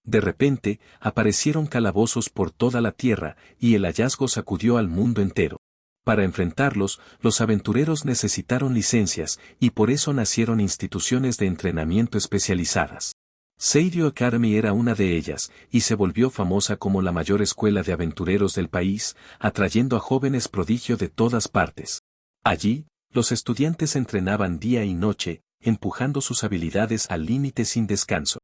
De repente, aparecieron calabozos por toda la tierra, y el hallazgo sacudió al mundo entero. Para enfrentarlos, los aventureros necesitaron licencias, y por eso nacieron instituciones de entrenamiento especializadas. Seirio Academy era una de ellas, y se volvió famosa como la mayor escuela de aventureros del país, atrayendo a jóvenes prodigio de todas partes. Allí, los estudiantes entrenaban día y noche, empujando sus habilidades al límite sin descanso.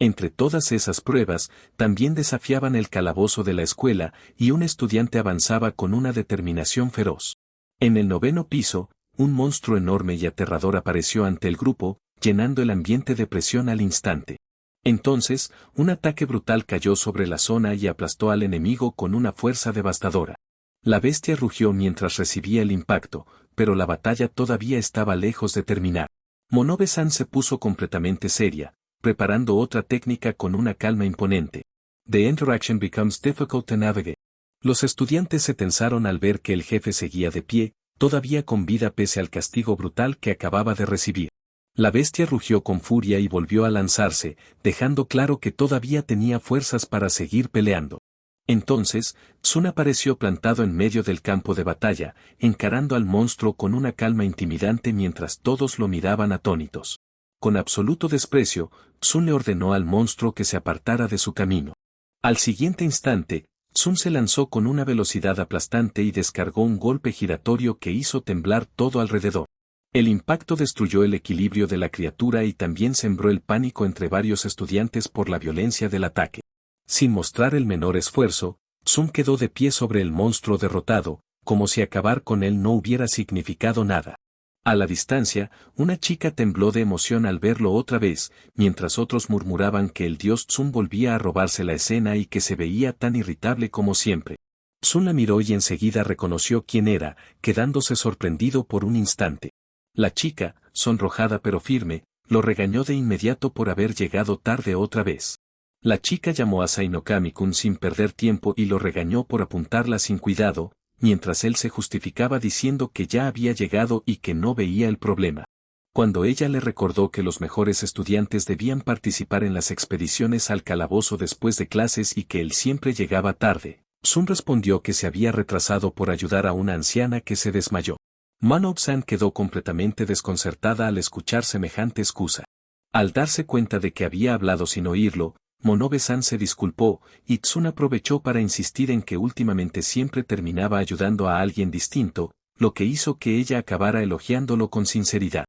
Entre todas esas pruebas, también desafiaban el calabozo de la escuela, y un estudiante avanzaba con una determinación feroz. En el 9º piso, un monstruo enorme y aterrador apareció ante el grupo, llenando el ambiente de presión al instante. Entonces, un ataque brutal cayó sobre la zona y aplastó al enemigo con una fuerza devastadora. La bestia rugió mientras recibía el impacto, pero la batalla todavía estaba lejos de terminar. Monobe-san se puso completamente seria, preparando otra técnica con una calma imponente. The interaction becomes difficult to navigate. Los estudiantes se tensaron al ver que el jefe seguía de pie, todavía con vida pese al castigo brutal que acababa de recibir. La bestia rugió con furia y volvió a lanzarse, dejando claro que todavía tenía fuerzas para seguir peleando. Entonces, Tsun apareció plantado en medio del campo de batalla, encarando al monstruo con una calma intimidante mientras todos lo miraban atónitos. Con absoluto desprecio, Tsun le ordenó al monstruo que se apartara de su camino. Al siguiente instante, Tsun se lanzó con una velocidad aplastante y descargó un golpe giratorio que hizo temblar todo alrededor. El impacto destruyó el equilibrio de la criatura y también sembró el pánico entre varios estudiantes por la violencia del ataque. Sin mostrar el menor esfuerzo, Tsun quedó de pie sobre el monstruo derrotado, como si acabar con él no hubiera significado nada. A la distancia, una chica tembló de emoción al verlo otra vez, mientras otros murmuraban que el dios Tsun volvía a robarse la escena y que se veía tan irritable como siempre. Tsun la miró y enseguida reconoció quién era, quedándose sorprendido por un instante. La chica, sonrojada pero firme, lo regañó de inmediato por haber llegado tarde otra vez. La chica llamó a Sainokami-kun sin perder tiempo y lo regañó por apuntarla sin cuidado, mientras él se justificaba diciendo que ya había llegado y que no veía el problema. Cuando ella le recordó que los mejores estudiantes debían participar en las expediciones al calabozo después de clases y que él siempre llegaba tarde, Tsun respondió que se había retrasado por ayudar a una anciana que se desmayó. Monobe-san quedó completamente desconcertada al escuchar semejante excusa. Al darse cuenta de que había hablado sin oírlo, Monobe-san se disculpó, y Tsun aprovechó para insistir en que últimamente siempre terminaba ayudando a alguien distinto, lo que hizo que ella acabara elogiándolo con sinceridad.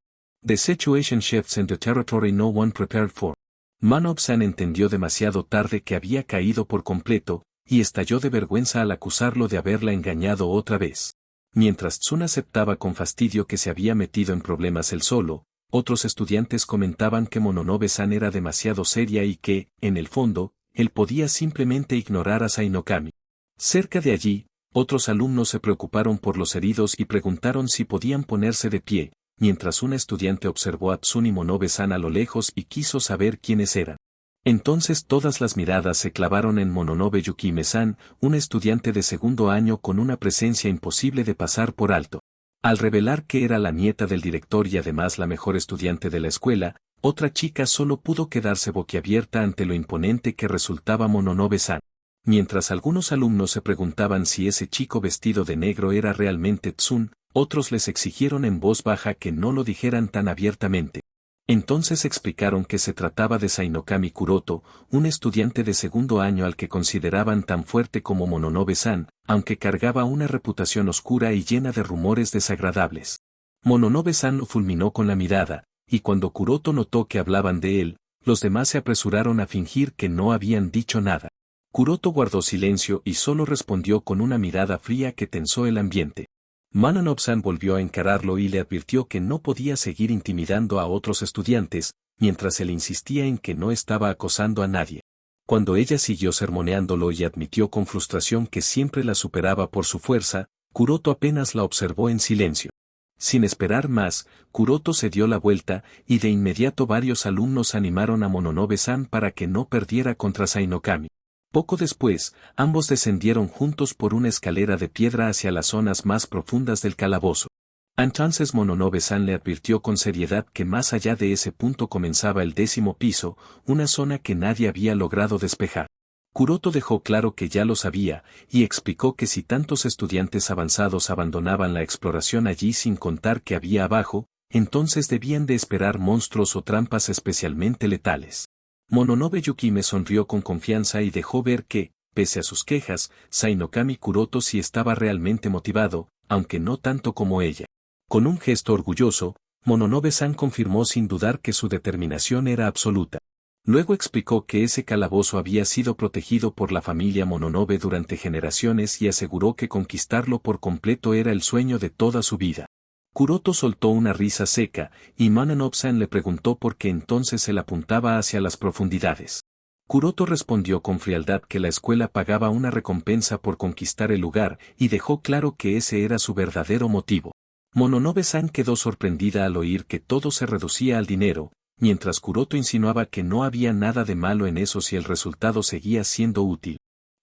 The situation shifts into territory no one prepared for. Monobe-san entendió demasiado tarde que había caído por completo, y estalló de vergüenza al acusarlo de haberla engañado otra vez. Mientras Tsun aceptaba con fastidio que se había metido en problemas él solo, otros estudiantes comentaban que Mononobe-san era demasiado seria y que, en el fondo, él podía simplemente ignorar a Sainokami. Cerca de allí, otros alumnos se preocuparon por los heridos y preguntaron si podían ponerse de pie, mientras una estudiante observó a Tsun y Monobe-san a lo lejos y quiso saber quiénes eran. Entonces todas las miradas se clavaron en Mononobe Yukime-san, un estudiante de segundo año con una presencia imposible de pasar por alto. Al revelar que era la nieta del director y además la mejor estudiante de la escuela, otra chica solo pudo quedarse boquiabierta ante lo imponente que resultaba Mononobe-san. Mientras algunos alumnos se preguntaban si ese chico vestido de negro era realmente Tsun, otros les exigieron en voz baja que no lo dijeran tan abiertamente. Entonces explicaron que se trataba de Sainokami Kuroto, un estudiante de segundo año al que consideraban tan fuerte como Mononobe-san, aunque cargaba una reputación oscura y llena de rumores desagradables. Mononobe-san lo fulminó con la mirada, y cuando Kuroto notó que hablaban de él, los demás se apresuraron a fingir que no habían dicho nada. Kuroto guardó silencio y solo respondió con una mirada fría que tensó el ambiente. Mononobe-san volvió a encararlo y le advirtió que no podía seguir intimidando a otros estudiantes, mientras él insistía en que no estaba acosando a nadie. Cuando ella siguió sermoneándolo y admitió con frustración que siempre la superaba por su fuerza, Kuroto apenas la observó en silencio. Sin esperar más, Kuroto se dio la vuelta, y de inmediato varios alumnos animaron a Mononobe-san para que no perdiera contra Sainokami. Poco después, ambos descendieron juntos por una escalera de piedra hacia las zonas más profundas del calabozo. Entonces Mononobe-san le advirtió con seriedad que más allá de ese punto comenzaba el 10º piso, una zona que nadie había logrado despejar. Kuroto dejó claro que ya lo sabía, y explicó que si tantos estudiantes avanzados abandonaban la exploración allí sin contar que había abajo, entonces debían de esperar monstruos o trampas especialmente letales. Mononobe Yukime sonrió con confianza y dejó ver que, pese a sus quejas, Sainokami Kuroto sí estaba realmente motivado, aunque no tanto como ella. Con un gesto orgulloso, Mononobe-san confirmó sin dudar que su determinación era absoluta. Luego explicó que ese calabozo había sido protegido por la familia Mononobe durante generaciones y aseguró que conquistarlo por completo era el sueño de toda su vida. Kuroto soltó una risa seca, y Mononobe-san le preguntó por qué entonces él apuntaba hacia las profundidades. Kuroto respondió con frialdad que la escuela pagaba una recompensa por conquistar el lugar y dejó claro que ese era su verdadero motivo. Mononobe-san quedó sorprendida al oír que todo se reducía al dinero, mientras Kuroto insinuaba que no había nada de malo en eso si el resultado seguía siendo útil.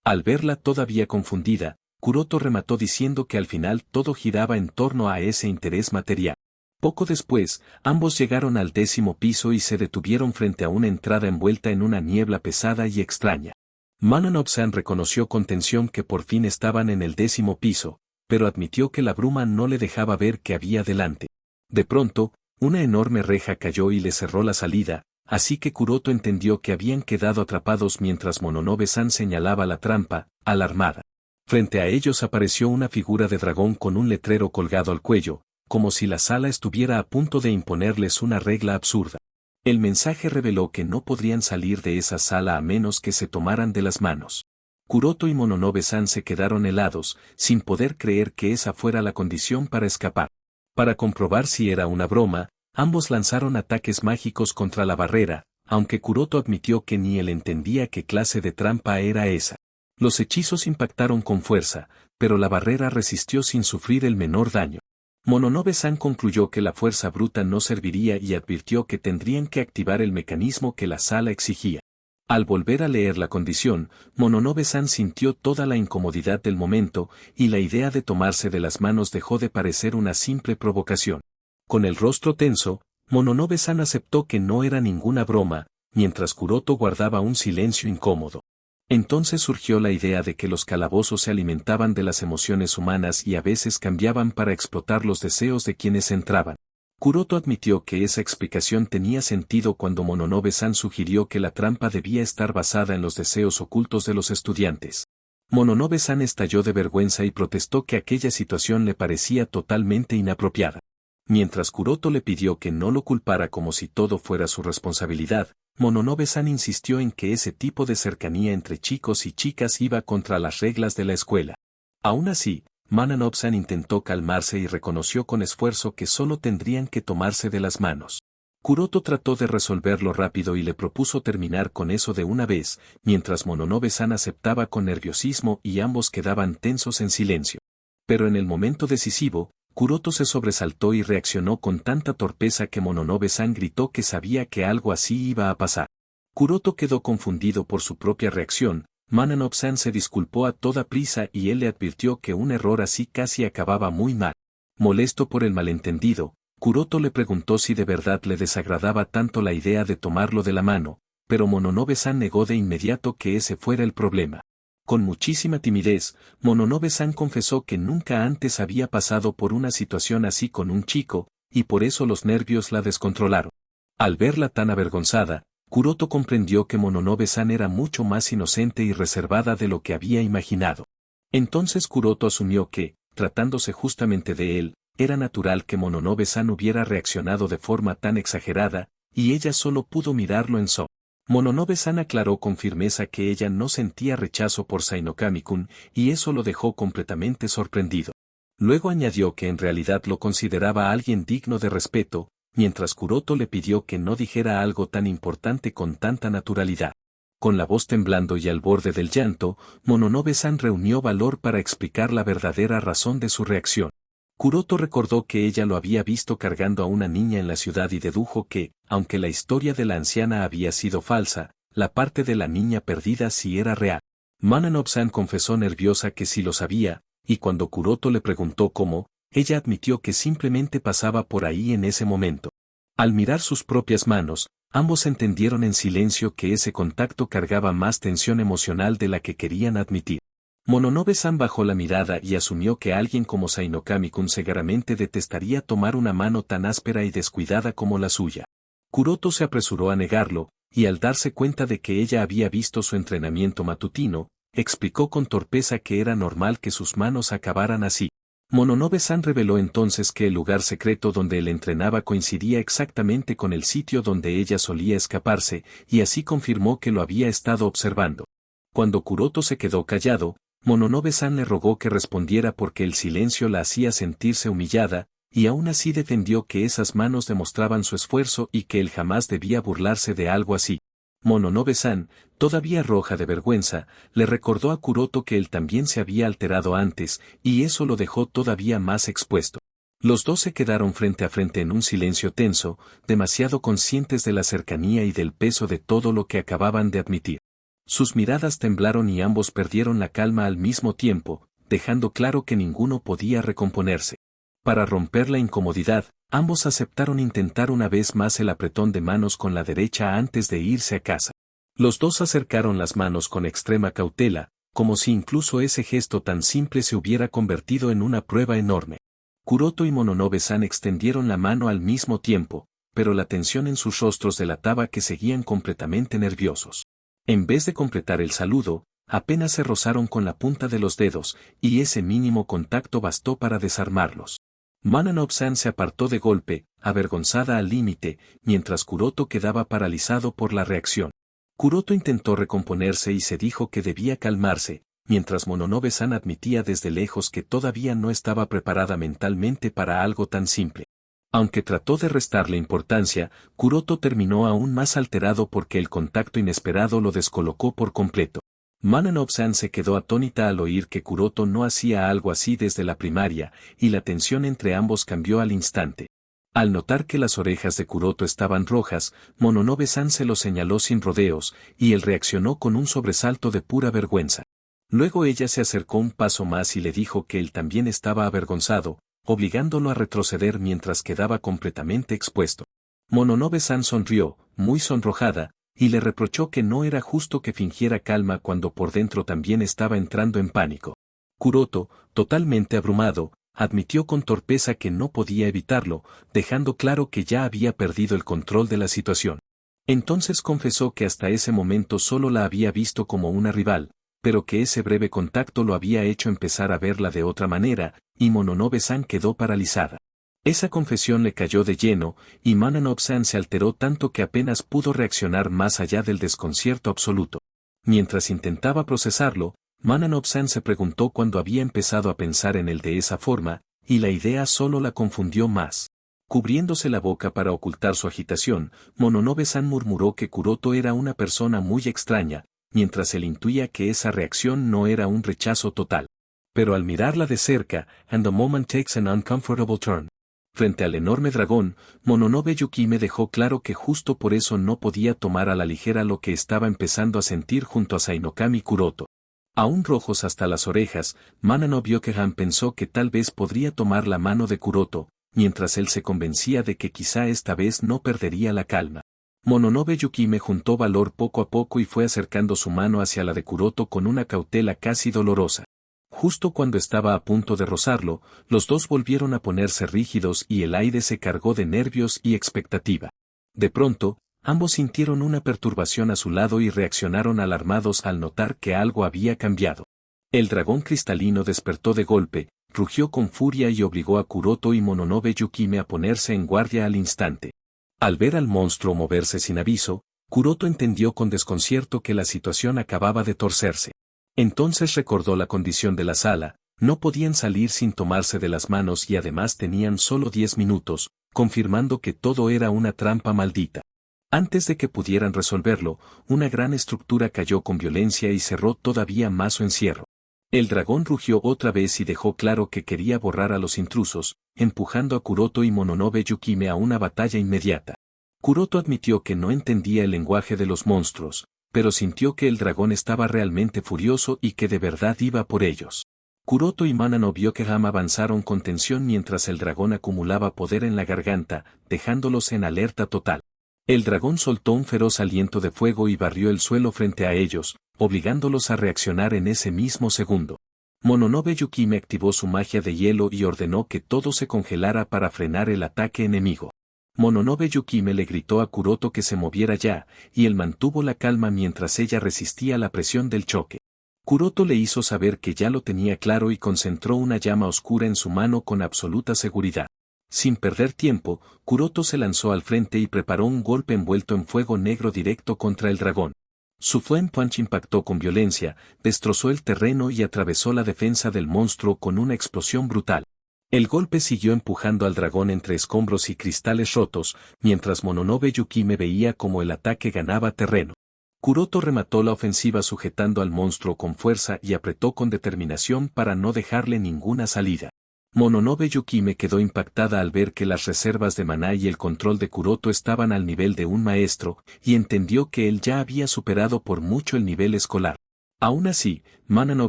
Al verla todavía confundida, Kuroto remató diciendo que al final todo giraba en torno a ese interés material. Poco después, ambos llegaron al 10º piso y se detuvieron frente a una entrada envuelta en una niebla pesada y extraña. Mononobe-san reconoció con tensión que por fin estaban en el 10º piso, pero admitió que la bruma no le dejaba ver qué había delante. De pronto, una enorme reja cayó y le cerró la salida, así que Kuroto entendió que habían quedado atrapados mientras Mononobe-san señalaba la trampa, alarmada. Frente a ellos apareció una figura de dragón con un letrero colgado al cuello, como si la sala estuviera a punto de imponerles una regla absurda. El mensaje reveló que no podrían salir de esa sala a menos que se tomaran de las manos. Kuroto y Mononobe-san se quedaron helados, sin poder creer que esa fuera la condición para escapar. Para comprobar si era una broma, ambos lanzaron ataques mágicos contra la barrera, aunque Kuroto admitió que ni él entendía qué clase de trampa era esa. Los hechizos impactaron con fuerza, pero la barrera resistió sin sufrir el menor daño. Mononobe-san concluyó que la fuerza bruta no serviría y advirtió que tendrían que activar el mecanismo que la sala exigía. Al volver a leer la condición, Mononobe-san sintió toda la incomodidad del momento, y la idea de tomarse de las manos dejó de parecer una simple provocación. Con el rostro tenso, Mononobe-san aceptó que no era ninguna broma, mientras Kuroto guardaba un silencio incómodo. Entonces surgió la idea de que los calabozos se alimentaban de las emociones humanas y a veces cambiaban para explotar los deseos de quienes entraban. Kuroto admitió que esa explicación tenía sentido cuando Mononobe-san sugirió que la trampa debía estar basada en los deseos ocultos de los estudiantes. Mononobe-san estalló de vergüenza y protestó que aquella situación le parecía totalmente inapropiada. Mientras Kuroto le pidió que no lo culpara como si todo fuera su responsabilidad, Mononobe-san insistió en que ese tipo de cercanía entre chicos y chicas iba contra las reglas de la escuela. Aún así, Mononobe-san intentó calmarse y reconoció con esfuerzo que solo tendrían que tomarse de las manos. Kuroto trató de resolverlo rápido y le propuso terminar con eso de una vez, mientras Mononobe-san aceptaba con nerviosismo y ambos quedaban tensos en silencio. Pero en el momento decisivo, Kuroto se sobresaltó y reaccionó con tanta torpeza que Mononobe-san gritó que sabía que algo así iba a pasar. Kuroto quedó confundido por su propia reacción. Mononobe-san se disculpó a toda prisa y él le advirtió que un error así casi acababa muy mal. Molesto por el malentendido, Kuroto le preguntó si de verdad le desagradaba tanto la idea de tomarlo de la mano, pero Mononobe-san negó de inmediato que ese fuera el problema. Con muchísima timidez, Mononobe-san confesó que nunca antes había pasado por una situación así con un chico, y por eso los nervios la descontrolaron. Al verla tan avergonzada, Kuroto comprendió que Mononobe-san era mucho más inocente y reservada de lo que había imaginado. Entonces Kuroto asumió que, tratándose justamente de él, era natural que Mononobe-san hubiera reaccionado de forma tan exagerada, y ella solo pudo mirarlo en shock. Mononobe-san aclaró con firmeza que ella no sentía rechazo por Sainokami-kun, y eso lo dejó completamente sorprendido. Luego añadió que en realidad lo consideraba alguien digno de respeto, mientras Kuroto le pidió que no dijera algo tan importante con tanta naturalidad. Con la voz temblando y al borde del llanto, Mononobe-san reunió valor para explicar la verdadera razón de su reacción. Kuroto recordó que ella lo había visto cargando a una niña en la ciudad y dedujo que, aunque la historia de la anciana había sido falsa, la parte de la niña perdida sí era real. Mononobe-san confesó nerviosa que sí lo sabía, y cuando Kuroto le preguntó cómo, ella admitió que simplemente pasaba por ahí en ese momento. Al mirar sus propias manos, ambos entendieron en silencio que ese contacto cargaba más tensión emocional de la que querían admitir. Mononobe-san bajó la mirada y asumió que alguien como Sainokami-kun seguramente detestaría tomar una mano tan áspera y descuidada como la suya. Kuroto se apresuró a negarlo, y al darse cuenta de que ella había visto su entrenamiento matutino, explicó con torpeza que era normal que sus manos acabaran así. Mononobe-san reveló entonces que el lugar secreto donde él entrenaba coincidía exactamente con el sitio donde ella solía escaparse, y así confirmó que lo había estado observando. Cuando Kuroto se quedó callado, Mononobe-san le rogó que respondiera porque el silencio la hacía sentirse humillada, y aún así defendió que esas manos demostraban su esfuerzo y que él jamás debía burlarse de algo así. Mononobe-san, todavía roja de vergüenza, le recordó a Kuroto que él también se había alterado antes, y eso lo dejó todavía más expuesto. Los dos se quedaron frente a frente en un silencio tenso, demasiado conscientes de la cercanía y del peso de todo lo que acababan de admitir. Sus miradas temblaron y ambos perdieron la calma al mismo tiempo, dejando claro que ninguno podía recomponerse. Para romper la incomodidad, ambos aceptaron intentar una vez más el apretón de manos con la derecha antes de irse a casa. Los dos acercaron las manos con extrema cautela, como si incluso ese gesto tan simple se hubiera convertido en una prueba enorme. Kuroto y Mononobe-san extendieron la mano al mismo tiempo, pero la tensión en sus rostros delataba que seguían completamente nerviosos. En vez de completar el saludo, apenas se rozaron con la punta de los dedos, y ese mínimo contacto bastó para desarmarlos. Mononobe-san se apartó de golpe, avergonzada al límite, mientras Kuroto quedaba paralizado por la reacción. Kuroto intentó recomponerse y se dijo que debía calmarse, mientras Mononobe-san admitía desde lejos que todavía no estaba preparada mentalmente para algo tan simple. Aunque trató de restarle importancia, Kuroto terminó aún más alterado porque el contacto inesperado lo descolocó por completo. Mononobe-san se quedó atónita al oír que Kuroto no hacía algo así desde la primaria, y la tensión entre ambos cambió al instante. Al notar que las orejas de Kuroto estaban rojas, Mononobe-san se lo señaló sin rodeos, y él reaccionó con un sobresalto de pura vergüenza. Luego ella se acercó un paso más y le dijo que él también estaba avergonzado, obligándolo a retroceder mientras quedaba completamente expuesto. Mononobe-san sonrió, muy sonrojada, y le reprochó que no era justo que fingiera calma cuando por dentro también estaba entrando en pánico. Kuroto, totalmente abrumado, admitió con torpeza que no podía evitarlo, dejando claro que ya había perdido el control de la situación. Entonces confesó que hasta ese momento solo la había visto como una rival, pero que ese breve contacto lo había hecho empezar a verla de otra manera, y Mononobe-san quedó paralizada. Esa confesión le cayó de lleno, y Mononobe-san se alteró tanto que apenas pudo reaccionar más allá del desconcierto absoluto. Mientras intentaba procesarlo, Mononobe-san se preguntó cuándo había empezado a pensar en él de esa forma, y la idea solo la confundió más. Cubriéndose la boca para ocultar su agitación, Mononobe-san murmuró que Kuroto era una persona muy extraña, mientras él intuía que esa reacción no era un rechazo total. Pero al mirarla de cerca, and the moment takes an uncomfortable turn. Frente al enorme dragón, Mononobe Yukime dejó claro que justo por eso no podía tomar a la ligera lo que estaba empezando a sentir junto a Sainokami Kuroto. Aún rojos hasta las orejas, Mononobe Yokehan pensó que tal vez podría tomar la mano de Kuroto, mientras él se convencía de que quizá esta vez no perdería la calma. Mononobe Yukime juntó valor poco a poco y fue acercando su mano hacia la de Kuroto con una cautela casi dolorosa. Justo cuando estaba a punto de rozarlo, los dos volvieron a ponerse rígidos y el aire se cargó de nervios y expectativa. De pronto, ambos sintieron una perturbación a su lado y reaccionaron alarmados al notar que algo había cambiado. El dragón cristalino despertó de golpe, rugió con furia y obligó a Kuroto y Mononobe Yukime a ponerse en guardia al instante. Al ver al monstruo moverse sin aviso, Kuroto entendió con desconcierto que la situación acababa de torcerse. Entonces recordó la condición de la sala, no podían salir sin tomarse de las manos y además tenían solo 10 minutos, confirmando que todo era una trampa maldita. Antes de que pudieran resolverlo, una gran estructura cayó con violencia y cerró todavía más su encierro. El dragón rugió otra vez y dejó claro que quería borrar a los intrusos, empujando a Kuroto y Mononobe Yukime a una batalla inmediata. Kuroto admitió que no entendía el lenguaje de los monstruos, pero sintió que el dragón estaba realmente furioso y que de verdad iba por ellos. Kuroto y Mana no Byakugan avanzaron con tensión mientras el dragón acumulaba poder en la garganta, dejándolos en alerta total. El dragón soltó un feroz aliento de fuego y barrió el suelo frente a ellos, obligándolos a reaccionar en ese mismo segundo. Mononobe Yukime activó su magia de hielo y ordenó que todo se congelara para frenar el ataque enemigo. Mononobe Yukime le gritó a Kuroto que se moviera ya, y él mantuvo la calma mientras ella resistía la presión del choque. Kuroto le hizo saber que ya lo tenía claro y concentró una llama oscura en su mano con absoluta seguridad. Sin perder tiempo, Kuroto se lanzó al frente y preparó un golpe envuelto en fuego negro directo contra el dragón. Su Flame Punch impactó con violencia, destrozó el terreno y atravesó la defensa del monstruo con una explosión brutal. El golpe siguió empujando al dragón entre escombros y cristales rotos, mientras Mononobe Yukime veía cómo el ataque ganaba terreno. Kuroto remató la ofensiva sujetando al monstruo con fuerza y apretó con determinación para no dejarle ninguna salida. Mononobe Yukime quedó impactada al ver que las reservas de maná y el control de Kuroto estaban al nivel de un maestro, y entendió que él ya había superado por mucho el nivel escolar. Aún así, Mana no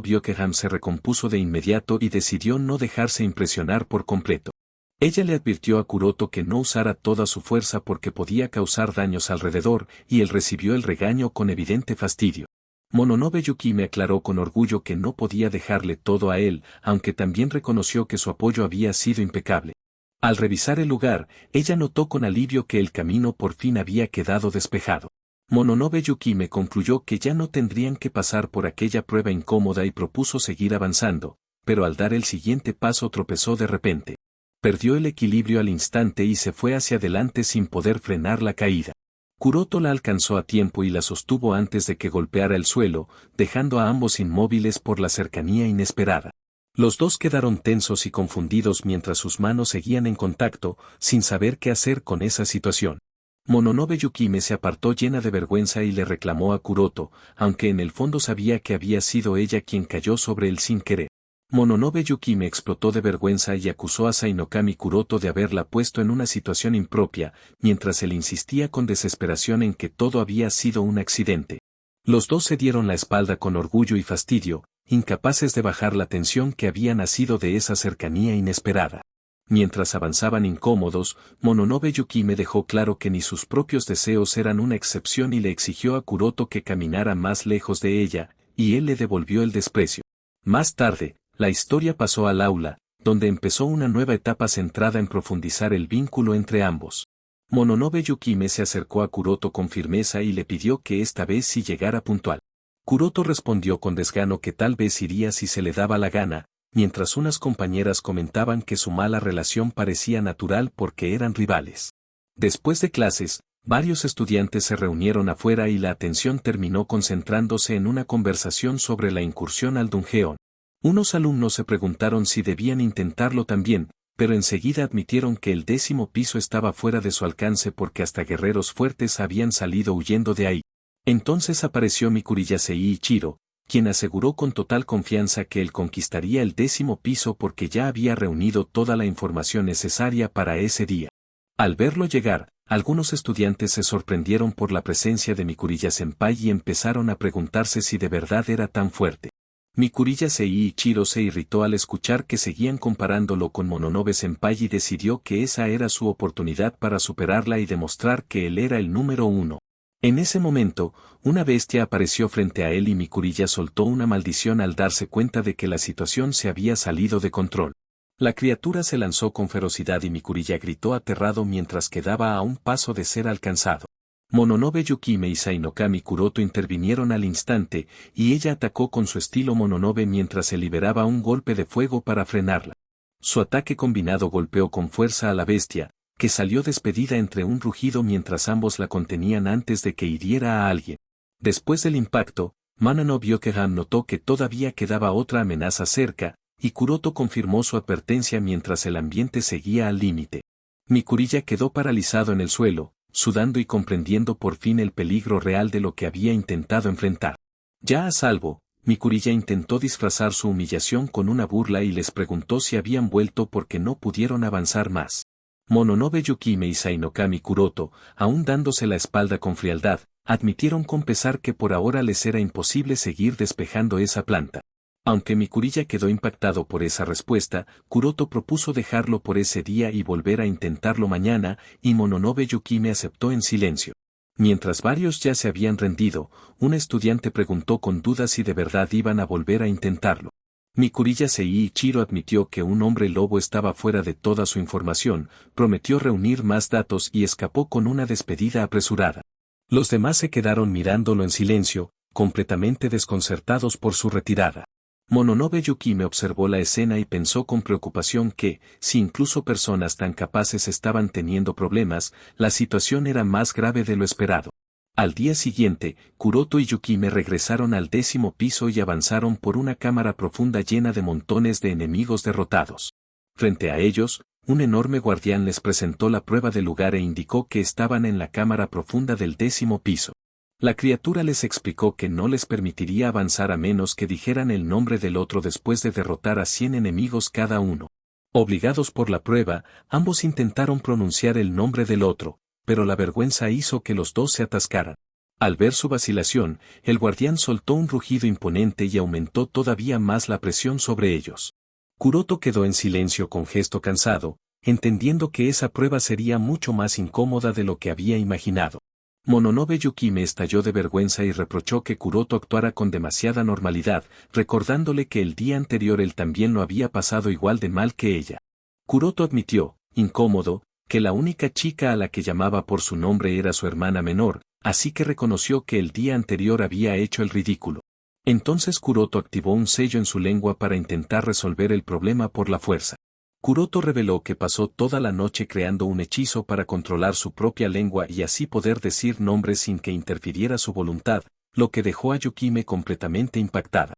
Byakugan se recompuso de inmediato y decidió no dejarse impresionar por completo. Ella le advirtió a Kuroto que no usara toda su fuerza porque podía causar daños alrededor, y él recibió el regaño con evidente fastidio. Mononobe Yukime aclaró con orgullo que no podía dejarle todo a él, aunque también reconoció que su apoyo había sido impecable. Al revisar el lugar, ella notó con alivio que el camino por fin había quedado despejado. Mononobe Yukime concluyó que ya no tendrían que pasar por aquella prueba incómoda y propuso seguir avanzando, pero al dar el siguiente paso tropezó de repente. Perdió el equilibrio al instante y se fue hacia adelante sin poder frenar la caída. Kuroto la alcanzó a tiempo y la sostuvo antes de que golpeara el suelo, dejando a ambos inmóviles por la cercanía inesperada. Los dos quedaron tensos y confundidos mientras sus manos seguían en contacto, sin saber qué hacer con esa situación. Mononobe Yukime se apartó llena de vergüenza y le reclamó a Kuroto, aunque en el fondo sabía que había sido ella quien cayó sobre él sin querer. Mononobe Yukime explotó de vergüenza y acusó a Sainokami Kuroto de haberla puesto en una situación impropia, mientras él insistía con desesperación en que todo había sido un accidente. Los dos se dieron la espalda con orgullo y fastidio, incapaces de bajar la tensión que había nacido de esa cercanía inesperada. Mientras avanzaban incómodos, Mononobe Yukime dejó claro que ni sus propios deseos eran una excepción y le exigió a Kuroto que caminara más lejos de ella, y él le devolvió el desprecio. Más tarde, la historia pasó al aula, donde empezó una nueva etapa centrada en profundizar el vínculo entre ambos. Mononobe Yukime se acercó a Kuroto con firmeza y le pidió que esta vez sí llegara puntual. Kuroto respondió con desgano que tal vez iría si se le daba la gana, mientras unas compañeras comentaban que su mala relación parecía natural porque eran rivales. Después de clases, varios estudiantes se reunieron afuera y la atención terminó concentrándose en una conversación sobre la incursión al Dungeon. Unos alumnos se preguntaron si debían intentarlo también, pero enseguida admitieron que el 10º piso estaba fuera de su alcance porque hasta guerreros fuertes habían salido huyendo de ahí. Entonces apareció Mikuriyasei Ichiro, quien aseguró con total confianza que él conquistaría el 10º piso porque ya había reunido toda la información necesaria para ese día. Al verlo llegar, algunos estudiantes se sorprendieron por la presencia de Mikuriya-senpai y empezaron a preguntarse si de verdad era tan fuerte. Mikuriyasei Ichiro se irritó al escuchar que seguían comparándolo con Mononobe-senpai y decidió que esa era su oportunidad para superarla y demostrar que él era el número 1. En ese momento, una bestia apareció frente a él y Mikuriya soltó una maldición al darse cuenta de que la situación se había salido de control. La criatura se lanzó con ferocidad y Mikuriya gritó aterrado mientras quedaba a un paso de ser alcanzado. Mononobe Yukime y Sainokami Kuroto intervinieron al instante, y ella atacó con su estilo Mononobe mientras se liberaba un golpe de fuego para frenarla. Su ataque combinado golpeó con fuerza a la bestia, que salió despedida entre un rugido mientras ambos la contenían antes de que hiriera a alguien. Después del impacto, Mana no Byakugan notó que todavía quedaba otra amenaza cerca, y Kuroto confirmó su advertencia mientras el ambiente seguía al límite. Mikuriya quedó paralizado en el suelo, sudando y comprendiendo por fin el peligro real de lo que había intentado enfrentar. Ya a salvo, Mikuriya intentó disfrazar su humillación con una burla y les preguntó si habían vuelto porque no pudieron avanzar más. Mononobe Yukime y Sainokami Kuroto, aún dándose la espalda con frialdad, admitieron con pesar que por ahora les era imposible seguir despejando esa planta. Aunque Mikuriya quedó impactado por esa respuesta, Kuroto propuso dejarlo por ese día y volver a intentarlo mañana, y Mononobe Yukime aceptó en silencio. Mientras varios ya se habían rendido, un estudiante preguntó con dudas si de verdad iban a volver a intentarlo. Mikuriya Seiichiro admitió que un hombre lobo estaba fuera de toda su información, prometió reunir más datos y escapó con una despedida apresurada. Los demás se quedaron mirándolo en silencio, completamente desconcertados por su retirada. Mononobe Yukime observó la escena y pensó con preocupación que, si incluso personas tan capaces estaban teniendo problemas, la situación era más grave de lo esperado. Al día siguiente, Kuroto y Yukime regresaron al 10º piso y avanzaron por una cámara profunda llena de montones de enemigos derrotados. Frente a ellos, un enorme guardián les presentó la prueba del lugar e indicó que estaban en la cámara profunda del 10º piso. La criatura les explicó que no les permitiría avanzar a menos que dijeran el nombre del otro después de derrotar a 100 enemigos cada uno. Obligados por la prueba, ambos intentaron pronunciar el nombre del otro, pero la vergüenza hizo que los dos se atascaran. Al ver su vacilación, el guardián soltó un rugido imponente y aumentó todavía más la presión sobre ellos. Kuroto quedó en silencio con gesto cansado, entendiendo que esa prueba sería mucho más incómoda de lo que había imaginado. Mononobe Yukime estalló de vergüenza y reprochó que Kuroto actuara con demasiada normalidad, recordándole que el día anterior él también lo había pasado igual de mal que ella. Kuroto admitió, incómodo, que la única chica a la que llamaba por su nombre era su hermana menor, así que reconoció que el día anterior había hecho el ridículo. Entonces Kuroto activó un sello en su lengua para intentar resolver el problema por la fuerza. Kuroto reveló que pasó toda la noche creando un hechizo para controlar su propia lengua y así poder decir nombres sin que interfiriera su voluntad, lo que dejó a Yukime completamente impactada.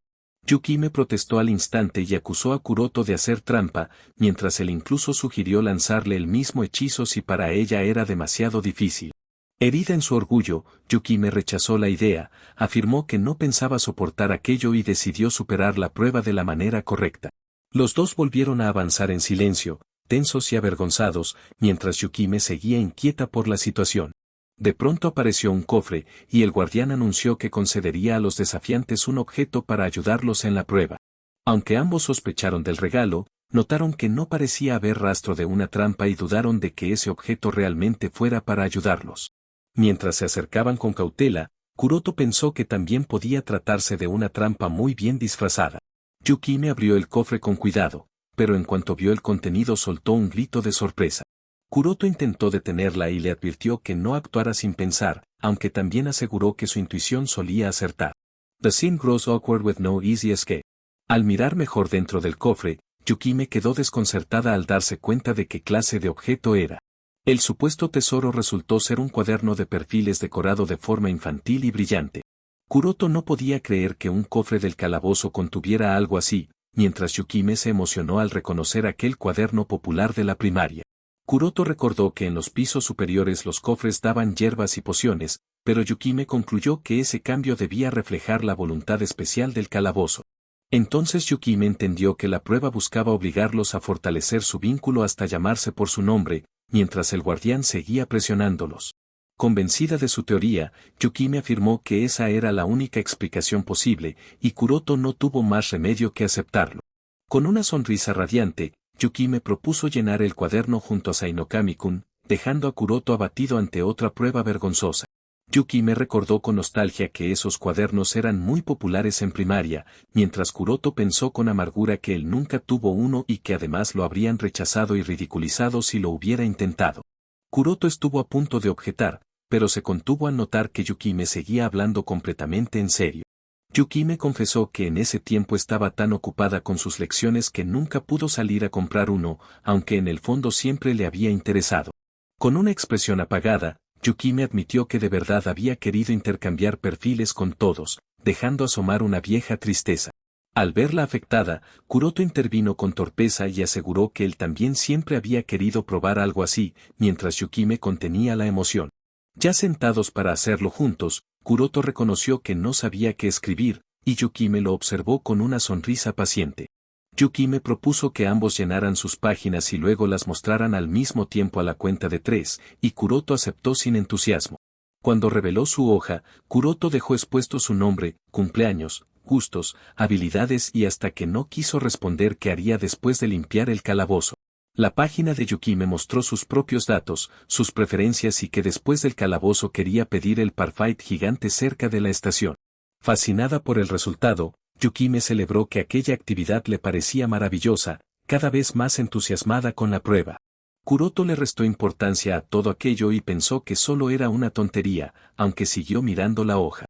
Yukime protestó al instante y acusó a Kuroto de hacer trampa, mientras él incluso sugirió lanzarle el mismo hechizo si para ella era demasiado difícil. Herida en su orgullo, Yukime rechazó la idea, afirmó que no pensaba soportar aquello y decidió superar la prueba de la manera correcta. Los dos volvieron a avanzar en silencio, tensos y avergonzados, mientras Yukime seguía inquieta por la situación. De pronto apareció un cofre, y el guardián anunció que concedería a los desafiantes un objeto para ayudarlos en la prueba. Aunque ambos sospecharon del regalo, notaron que no parecía haber rastro de una trampa y dudaron de que ese objeto realmente fuera para ayudarlos. Mientras se acercaban con cautela, Kuroto pensó que también podía tratarse de una trampa muy bien disfrazada. Yukime abrió el cofre con cuidado, pero en cuanto vio el contenido soltó un grito de sorpresa. Kuroto intentó detenerla y le advirtió que no actuara sin pensar, aunque también aseguró que su intuición solía acertar. The scene grows awkward with no easy escape. Al mirar mejor dentro del cofre, Yukime quedó desconcertada al darse cuenta de qué clase de objeto era. El supuesto tesoro resultó ser un cuaderno de perfiles decorado de forma infantil y brillante. Kuroto no podía creer que un cofre del calabozo contuviera algo así, mientras Yukime se emocionó al reconocer aquel cuaderno popular de la primaria. Kuroto recordó que en los pisos superiores los cofres daban hierbas y pociones, pero Yukime concluyó que ese cambio debía reflejar la voluntad especial del calabozo. Entonces Yukime entendió que la prueba buscaba obligarlos a fortalecer su vínculo hasta llamarse por su nombre, mientras el guardián seguía presionándolos. Convencida de su teoría, Yukime afirmó que esa era la única explicación posible, y Kuroto no tuvo más remedio que aceptarlo. Con una sonrisa radiante, Yukime propuso llenar el cuaderno junto a Sainokami-kun, dejando a Kuroto abatido ante otra prueba vergonzosa. Yukime recordó con nostalgia que esos cuadernos eran muy populares en primaria, mientras Kuroto pensó con amargura que él nunca tuvo uno y que además lo habrían rechazado y ridiculizado si lo hubiera intentado. Kuroto estuvo a punto de objetar, pero se contuvo al notar que Yukime seguía hablando completamente en serio. Yukime confesó que en ese tiempo estaba tan ocupada con sus lecciones que nunca pudo salir a comprar uno, aunque en el fondo siempre le había interesado. Con una expresión apagada, Yukime admitió que de verdad había querido intercambiar perfiles con todos, dejando asomar una vieja tristeza. Al verla afectada, Kuroto intervino con torpeza y aseguró que él también siempre había querido probar algo así, mientras Yukime contenía la emoción. Ya sentados para hacerlo juntos, Kuroto reconoció que no sabía qué escribir, y Yukime lo observó con una sonrisa paciente. Yukime propuso que ambos llenaran sus páginas y luego las mostraran al mismo tiempo a la cuenta de 3, y Kuroto aceptó sin entusiasmo. Cuando reveló su hoja, Kuroto dejó expuesto su nombre, cumpleaños, gustos, habilidades y hasta que no quiso responder qué haría después de limpiar el calabozo. La página de Yukime mostró sus propios datos, sus preferencias y que después del calabozo quería pedir el parfait gigante cerca de la estación. Fascinada por el resultado, Yukime celebró que aquella actividad le parecía maravillosa, cada vez más entusiasmada con la prueba. Kuroto le restó importancia a todo aquello y pensó que solo era una tontería, aunque siguió mirando la hoja.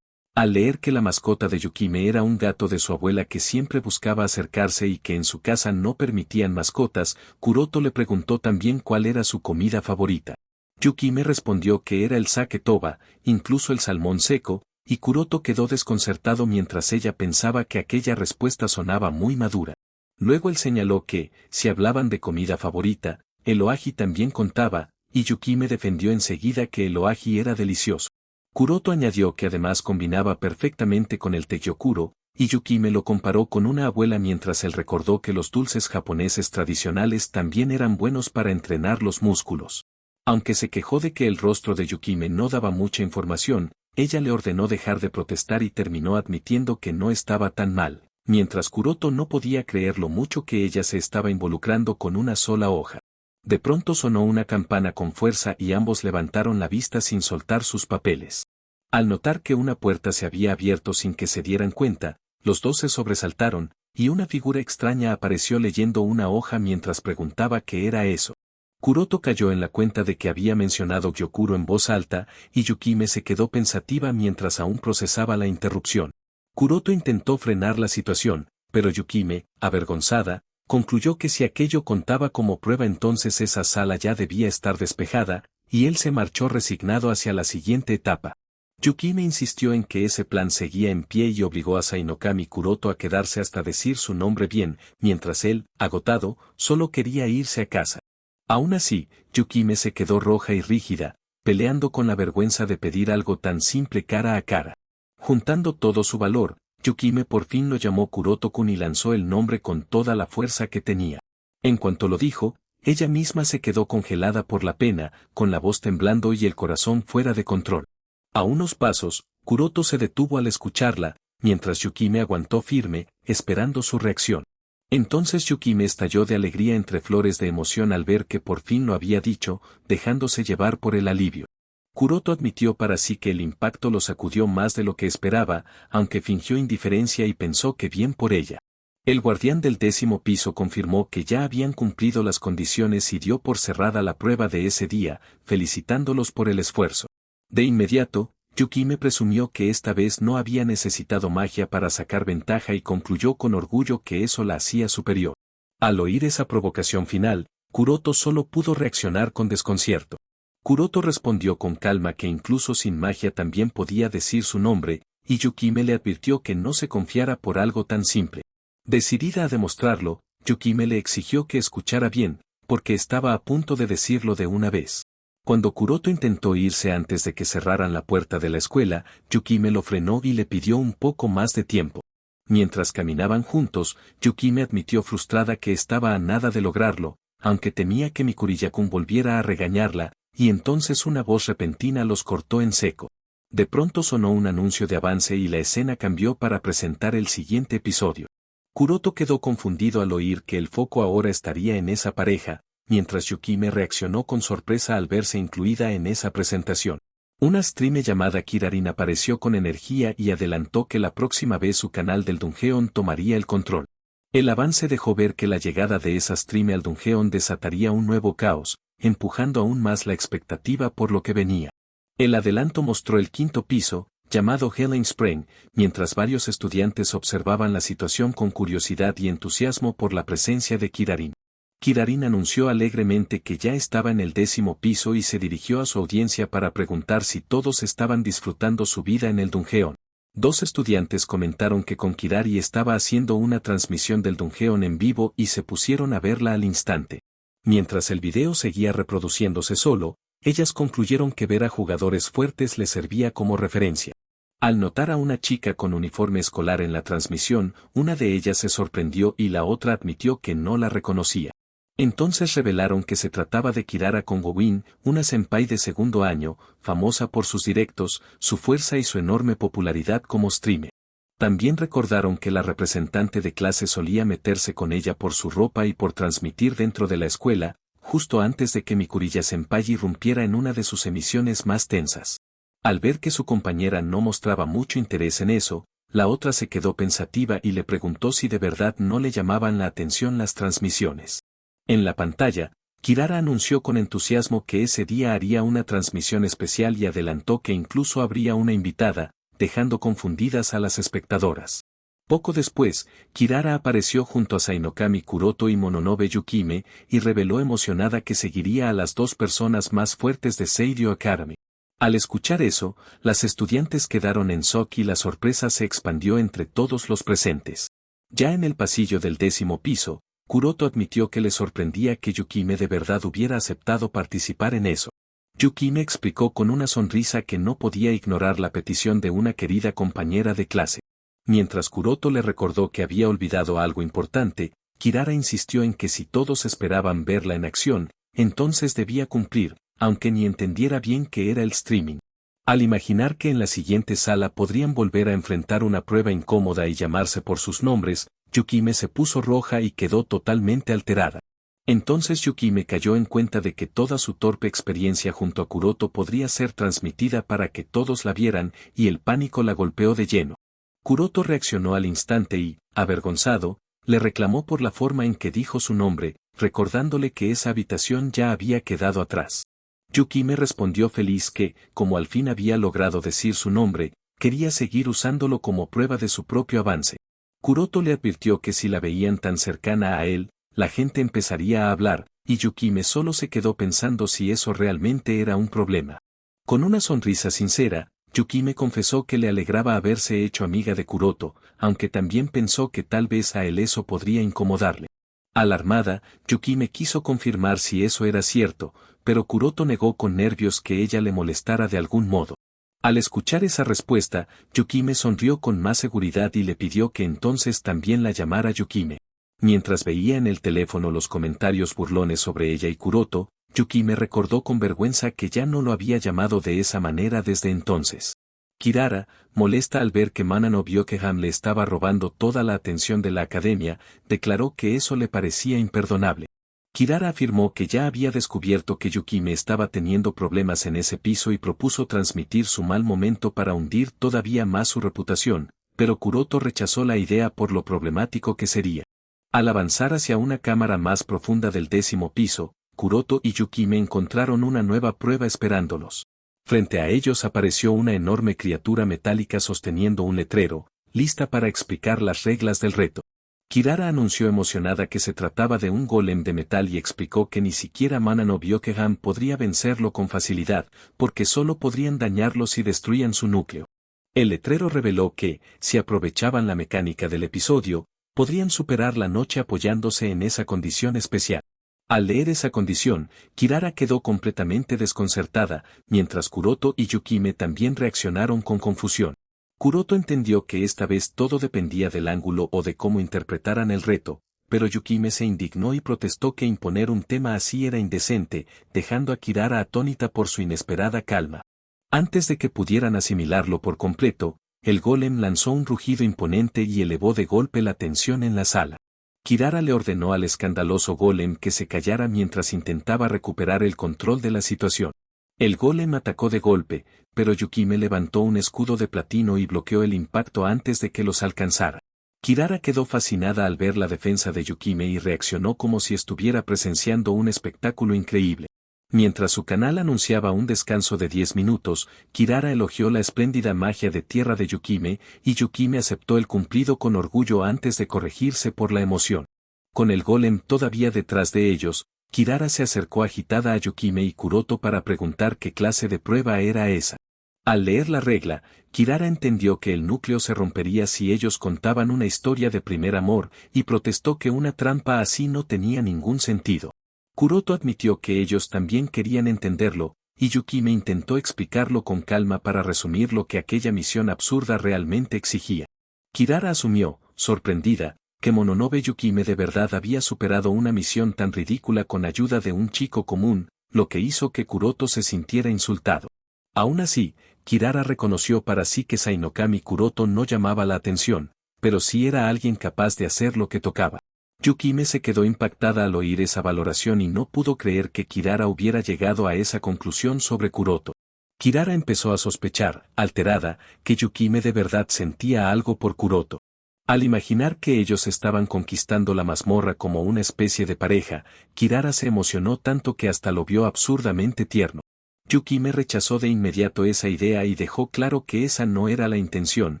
Al leer que la mascota de Yukime era un gato de su abuela que siempre buscaba acercarse y que en su casa no permitían mascotas, Kuroto le preguntó también cuál era su comida favorita. Yukime respondió que era el sake toba, incluso el salmón seco, y Kuroto quedó desconcertado mientras ella pensaba que aquella respuesta sonaba muy madura. Luego él señaló que, si hablaban de comida favorita, el oaji también contaba, y Yukime defendió enseguida que el oaji era delicioso. Kuroto añadió que además combinaba perfectamente con el tekyokuro, y Yukime lo comparó con una abuela mientras él recordó que los dulces japoneses tradicionales también eran buenos para entrenar los músculos. Aunque se quejó de que el rostro de Yukime no daba mucha información, ella le ordenó dejar de protestar y terminó admitiendo que no estaba tan mal, mientras Kuroto no podía creer lo mucho que ella se estaba involucrando con una sola hoja. De pronto sonó una campana con fuerza y ambos levantaron la vista sin soltar sus papeles. Al notar que una puerta se había abierto sin que se dieran cuenta, los dos se sobresaltaron, y una figura extraña apareció leyendo una hoja mientras preguntaba qué era eso. Kuroto cayó en la cuenta de que había mencionado Gyokuro en voz alta, y Yukime se quedó pensativa mientras aún procesaba la interrupción. Kuroto intentó frenar la situación, pero Yukime, avergonzada, concluyó que si aquello contaba como prueba entonces esa sala ya debía estar despejada, y él se marchó resignado hacia la siguiente etapa. Yukime insistió en que ese plan seguía en pie y obligó a Sainokami Kuroto a quedarse hasta decir su nombre bien, mientras él, agotado, solo quería irse a casa. Aún así, Yukime se quedó roja y rígida, peleando con la vergüenza de pedir algo tan simple cara a cara. Juntando todo su valor, Yukime por fin lo llamó Kuroto-kun y lanzó el nombre con toda la fuerza que tenía. En cuanto lo dijo, ella misma se quedó congelada por la pena, con la voz temblando y el corazón fuera de control. A unos pasos, Kuroto se detuvo al escucharla, mientras Yukime aguantó firme, esperando su reacción. Entonces Yukime estalló de alegría entre flores de emoción al ver que por fin lo había dicho, dejándose llevar por el alivio. Kuroto admitió para sí que el impacto lo sacudió más de lo que esperaba, aunque fingió indiferencia y pensó que bien por ella. El guardián del 10º piso confirmó que ya habían cumplido las condiciones y dio por cerrada la prueba de ese día, felicitándolos por el esfuerzo. De inmediato, Yukime presumió que esta vez no había necesitado magia para sacar ventaja y concluyó con orgullo que eso la hacía superior. Al oír esa provocación final, Kuroto solo pudo reaccionar con desconcierto. Kuroto respondió con calma que incluso sin magia también podía decir su nombre, y Yukime le advirtió que no se confiara por algo tan simple. Decidida a demostrarlo, Yukime le exigió que escuchara bien, porque estaba a punto de decirlo de una vez. Cuando Kuroto intentó irse antes de que cerraran la puerta de la escuela, Yukime lo frenó y le pidió un poco más de tiempo. Mientras caminaban juntos, Yukime admitió frustrada que estaba a nada de lograrlo, aunque temía que Mikuriya-kun volviera a regañarla, y entonces una voz repentina los cortó en seco. De pronto sonó un anuncio de avance y la escena cambió para presentar el siguiente episodio. Kuroto quedó confundido al oír que el foco ahora estaría en esa pareja, mientras Yukime reaccionó con sorpresa al verse incluida en esa presentación. Una streamer llamada Kirarin apareció con energía y adelantó que la próxima vez su canal del Dungeon tomaría el control. El avance dejó ver que la llegada de esa streamer al Dungeon desataría un nuevo caos, empujando aún más la expectativa por lo que venía. El adelanto mostró el 5º piso, llamado Helen Spring, mientras varios estudiantes observaban la situación con curiosidad y entusiasmo por la presencia de Kirarin. Kirarin anunció alegremente que ya estaba en el 10º piso y se dirigió a su audiencia para preguntar si todos estaban disfrutando su vida en el Dungeon. 2 estudiantes comentaron que con Kirari estaba haciendo una transmisión del Dungeon en vivo y se pusieron a verla al instante. Mientras el video seguía reproduciéndose solo, ellas concluyeron que ver a jugadores fuertes les servía como referencia. Al notar a una chica con uniforme escolar en la transmisión, una de ellas se sorprendió y la otra admitió que no la reconocía. Entonces revelaron que se trataba de Kirara Kongowin, una senpai de 2º año, famosa por sus directos, su fuerza y su enorme popularidad como streamer. También recordaron que la representante de clase solía meterse con ella por su ropa y por transmitir dentro de la escuela, justo antes de que Mikuriya-senpai irrumpiera en una de sus emisiones más tensas. Al ver que su compañera no mostraba mucho interés en eso, la otra se quedó pensativa y le preguntó si de verdad no le llamaban la atención las transmisiones. En la pantalla, Kirara anunció con entusiasmo que ese día haría una transmisión especial y adelantó que incluso habría una invitada, dejando confundidas a las espectadoras. Poco después, Kirara apareció junto a Sainokami Kuroto y Mononobe Yukime y reveló emocionada que seguiría a las dos personas más fuertes de Seiryō Academy. Al escuchar eso, las estudiantes quedaron en shock y la sorpresa se expandió entre todos los presentes. Ya en el pasillo del 10º piso, Kuroto admitió que le sorprendía que Yukime de verdad hubiera aceptado participar en eso. Yukime explicó con una sonrisa que no podía ignorar la petición de una querida compañera de clase. Mientras Kuroto le recordó que había olvidado algo importante, Kirara insistió en que si todos esperaban verla en acción, entonces debía cumplir, aunque ni entendiera bien qué era el streaming. Al imaginar que en la siguiente sala podrían volver a enfrentar una prueba incómoda y llamarse por sus nombres, Yukime se puso roja y quedó totalmente alterada. Entonces Yukime cayó en cuenta de que toda su torpe experiencia junto a Kuroto podría ser transmitida para que todos la vieran, y el pánico la golpeó de lleno. Kuroto reaccionó al instante y, avergonzado, le reclamó por la forma en que dijo su nombre, recordándole que esa habitación ya había quedado atrás. Yukime respondió feliz que, como al fin había logrado decir su nombre, quería seguir usándolo como prueba de su propio avance. Kuroto le advirtió que si la veían tan cercana a él, la gente empezaría a hablar, y Yukime solo se quedó pensando si eso realmente era un problema. Con una sonrisa sincera, Yukime confesó que le alegraba haberse hecho amiga de Kuroto, aunque también pensó que tal vez a él eso podría incomodarle. Alarmada, Yukime quiso confirmar si eso era cierto, pero Kuroto negó con nervios que ella le molestara de algún modo. Al escuchar esa respuesta, Yukime sonrió con más seguridad y le pidió que entonces también la llamara Yukime. Mientras veía en el teléfono los comentarios burlones sobre ella y Kuroto, Yukime recordó con vergüenza que ya no lo había llamado de esa manera desde entonces. Kirara, molesta al ver que Manano vio que Ham le estaba robando toda la atención de la academia, declaró que eso le parecía imperdonable. Kirara afirmó que ya había descubierto que Yukime estaba teniendo problemas en ese piso y propuso transmitir su mal momento para hundir todavía más su reputación, pero Kuroto rechazó la idea por lo problemático que sería. Al avanzar hacia una cámara más profunda del 10º piso, Kuroto y Yukime encontraron una nueva prueba esperándolos. Frente a ellos apareció una enorme criatura metálica sosteniendo un letrero, lista para explicar las reglas del reto. Kirara anunció emocionada que se trataba de un golem de metal y explicó que ni siquiera Manano Byokehan podría vencerlo con facilidad, porque solo podrían dañarlo si destruían su núcleo. El letrero reveló que, si aprovechaban la mecánica del episodio, podrían superar la noche apoyándose en esa condición especial. Al leer esa condición, Kirara quedó completamente desconcertada, mientras Kuroto y Yukime también reaccionaron con confusión. Kuroto entendió que esta vez todo dependía del ángulo o de cómo interpretaran el reto, pero Yukime se indignó y protestó que imponer un tema así era indecente, dejando a Kirara atónita por su inesperada calma. Antes de que pudieran asimilarlo por completo, el golem lanzó un rugido imponente y elevó de golpe la tensión en la sala. Kirara le ordenó al escandaloso golem que se callara mientras intentaba recuperar el control de la situación. El golem atacó de golpe, pero Yukime levantó un escudo de platino y bloqueó el impacto antes de que los alcanzara. Kirara quedó fascinada al ver la defensa de Yukime y reaccionó como si estuviera presenciando un espectáculo increíble. Mientras su canal anunciaba un descanso de 10 minutos, Kirara elogió la espléndida magia de tierra de Yukime, y Yukime aceptó el cumplido con orgullo antes de corregirse por la emoción. Con el golem todavía detrás de ellos, Kirara se acercó agitada a Yukime y Kuroto para preguntar qué clase de prueba era esa. Al leer la regla, Kirara entendió que el núcleo se rompería si ellos contaban una historia de primer amor, y protestó que una trampa así no tenía ningún sentido. Kuroto admitió que ellos también querían entenderlo, y Yukime intentó explicarlo con calma para resumir lo que aquella misión absurda realmente exigía. Kirara asumió, sorprendida, que Mononobe Yukime de verdad había superado una misión tan ridícula con ayuda de un chico común, lo que hizo que Kuroto se sintiera insultado. Aún así, Kirara reconoció para sí que Sainokami Kuroto no llamaba la atención, pero sí era alguien capaz de hacer lo que tocaba. Yukime se quedó impactada al oír esa valoración y no pudo creer que Kirara hubiera llegado a esa conclusión sobre Kuroto. Kirara empezó a sospechar, alterada, que Yukime de verdad sentía algo por Kuroto. Al imaginar que ellos estaban conquistando la mazmorra como una especie de pareja, Kirara se emocionó tanto que hasta lo vio absurdamente tierno. Yukime rechazó de inmediato esa idea y dejó claro que esa no era la intención,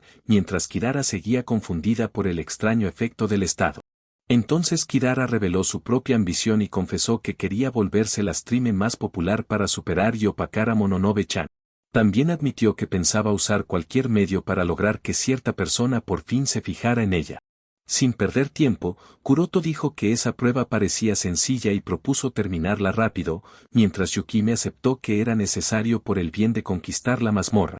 mientras Kirara seguía confundida por el extraño efecto del estado. Entonces Kirara reveló su propia ambición y confesó que quería volverse la streamer más popular para superar y opacar a Mononobe-chan. También admitió que pensaba usar cualquier medio para lograr que cierta persona por fin se fijara en ella. Sin perder tiempo, Kuroto dijo que esa prueba parecía sencilla y propuso terminarla rápido, mientras Yukime aceptó que era necesario por el bien de conquistar la mazmorra.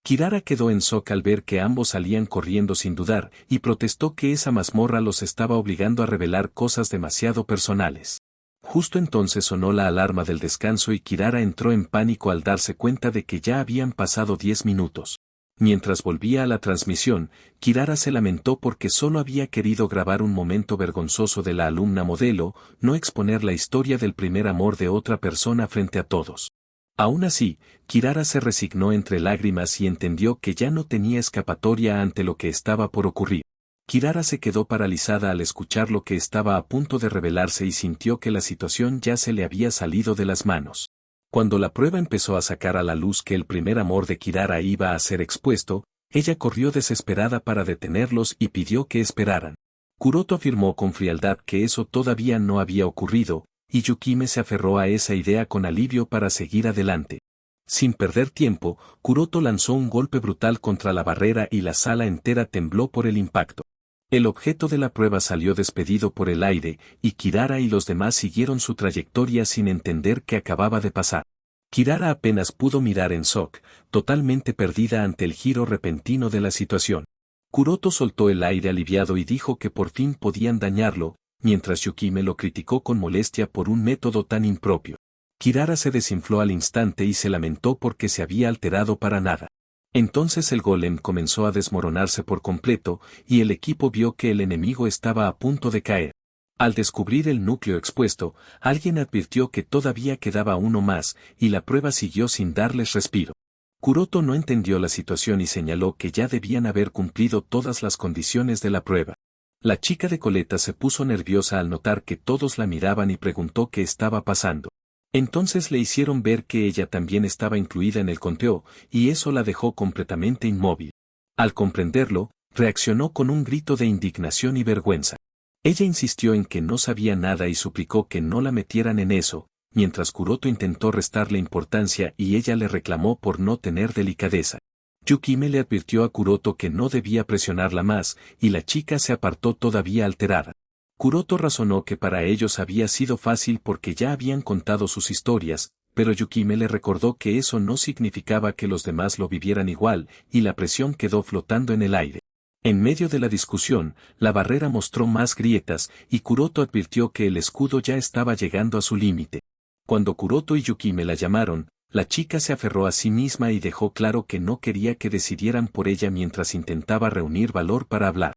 Kirara quedó en shock al ver que ambos salían corriendo sin dudar, y protestó que esa mazmorra los estaba obligando a revelar cosas demasiado personales. Justo entonces sonó la alarma del descanso y Kirara entró en pánico al darse cuenta de que ya habían pasado 10 minutos. Mientras volvía a la transmisión, Kirara se lamentó porque solo había querido grabar un momento vergonzoso de la alumna modelo, no exponer la historia del primer amor de otra persona frente a todos. Aún así, Kirara se resignó entre lágrimas y entendió que ya no tenía escapatoria ante lo que estaba por ocurrir. Kirara se quedó paralizada al escuchar lo que estaba a punto de revelarse y sintió que la situación ya se le había salido de las manos. Cuando la prueba empezó a sacar a la luz que el primer amor de Kirara iba a ser expuesto, ella corrió desesperada para detenerlos y pidió que esperaran. Kuroto afirmó con frialdad que eso todavía no había ocurrido, y Yukime se aferró a esa idea con alivio para seguir adelante. Sin perder tiempo, Kuroto lanzó un golpe brutal contra la barrera y la sala entera tembló por el impacto. El objeto de la prueba salió despedido por el aire, y Kirara y los demás siguieron su trayectoria sin entender qué acababa de pasar. Kirara apenas pudo mirar en shock, totalmente perdida ante el giro repentino de la situación. Kuroto soltó el aire aliviado y dijo que por fin podían dañarlo, mientras Yukime lo criticó con molestia por un método tan impropio. Kirara se desinfló al instante y se lamentó porque se había alterado para nada. Entonces el golem comenzó a desmoronarse por completo, y el equipo vio que el enemigo estaba a punto de caer. Al descubrir el núcleo expuesto, alguien advirtió que todavía quedaba uno más, y la prueba siguió sin darles respiro. Kuroto no entendió la situación y señaló que ya debían haber cumplido todas las condiciones de la prueba. La chica de coleta se puso nerviosa al notar que todos la miraban y preguntó qué estaba pasando. Entonces le hicieron ver que ella también estaba incluida en el conteo, y eso la dejó completamente inmóvil. Al comprenderlo, reaccionó con un grito de indignación y vergüenza. Ella insistió en que no sabía nada y suplicó que no la metieran en eso, mientras Kuroto intentó restarle importancia y ella le reclamó por no tener delicadeza. Yukime le advirtió a Kuroto que no debía presionarla más, y la chica se apartó todavía alterada. Kuroto razonó que para ellos había sido fácil porque ya habían contado sus historias, pero Yukime le recordó que eso no significaba que los demás lo vivieran igual, y la presión quedó flotando en el aire. En medio de la discusión, la barrera mostró más grietas, y Kuroto advirtió que el escudo ya estaba llegando a su límite. Cuando Kuroto y Yukime la llamaron, la chica se aferró a sí misma y dejó claro que no quería que decidieran por ella mientras intentaba reunir valor para hablar.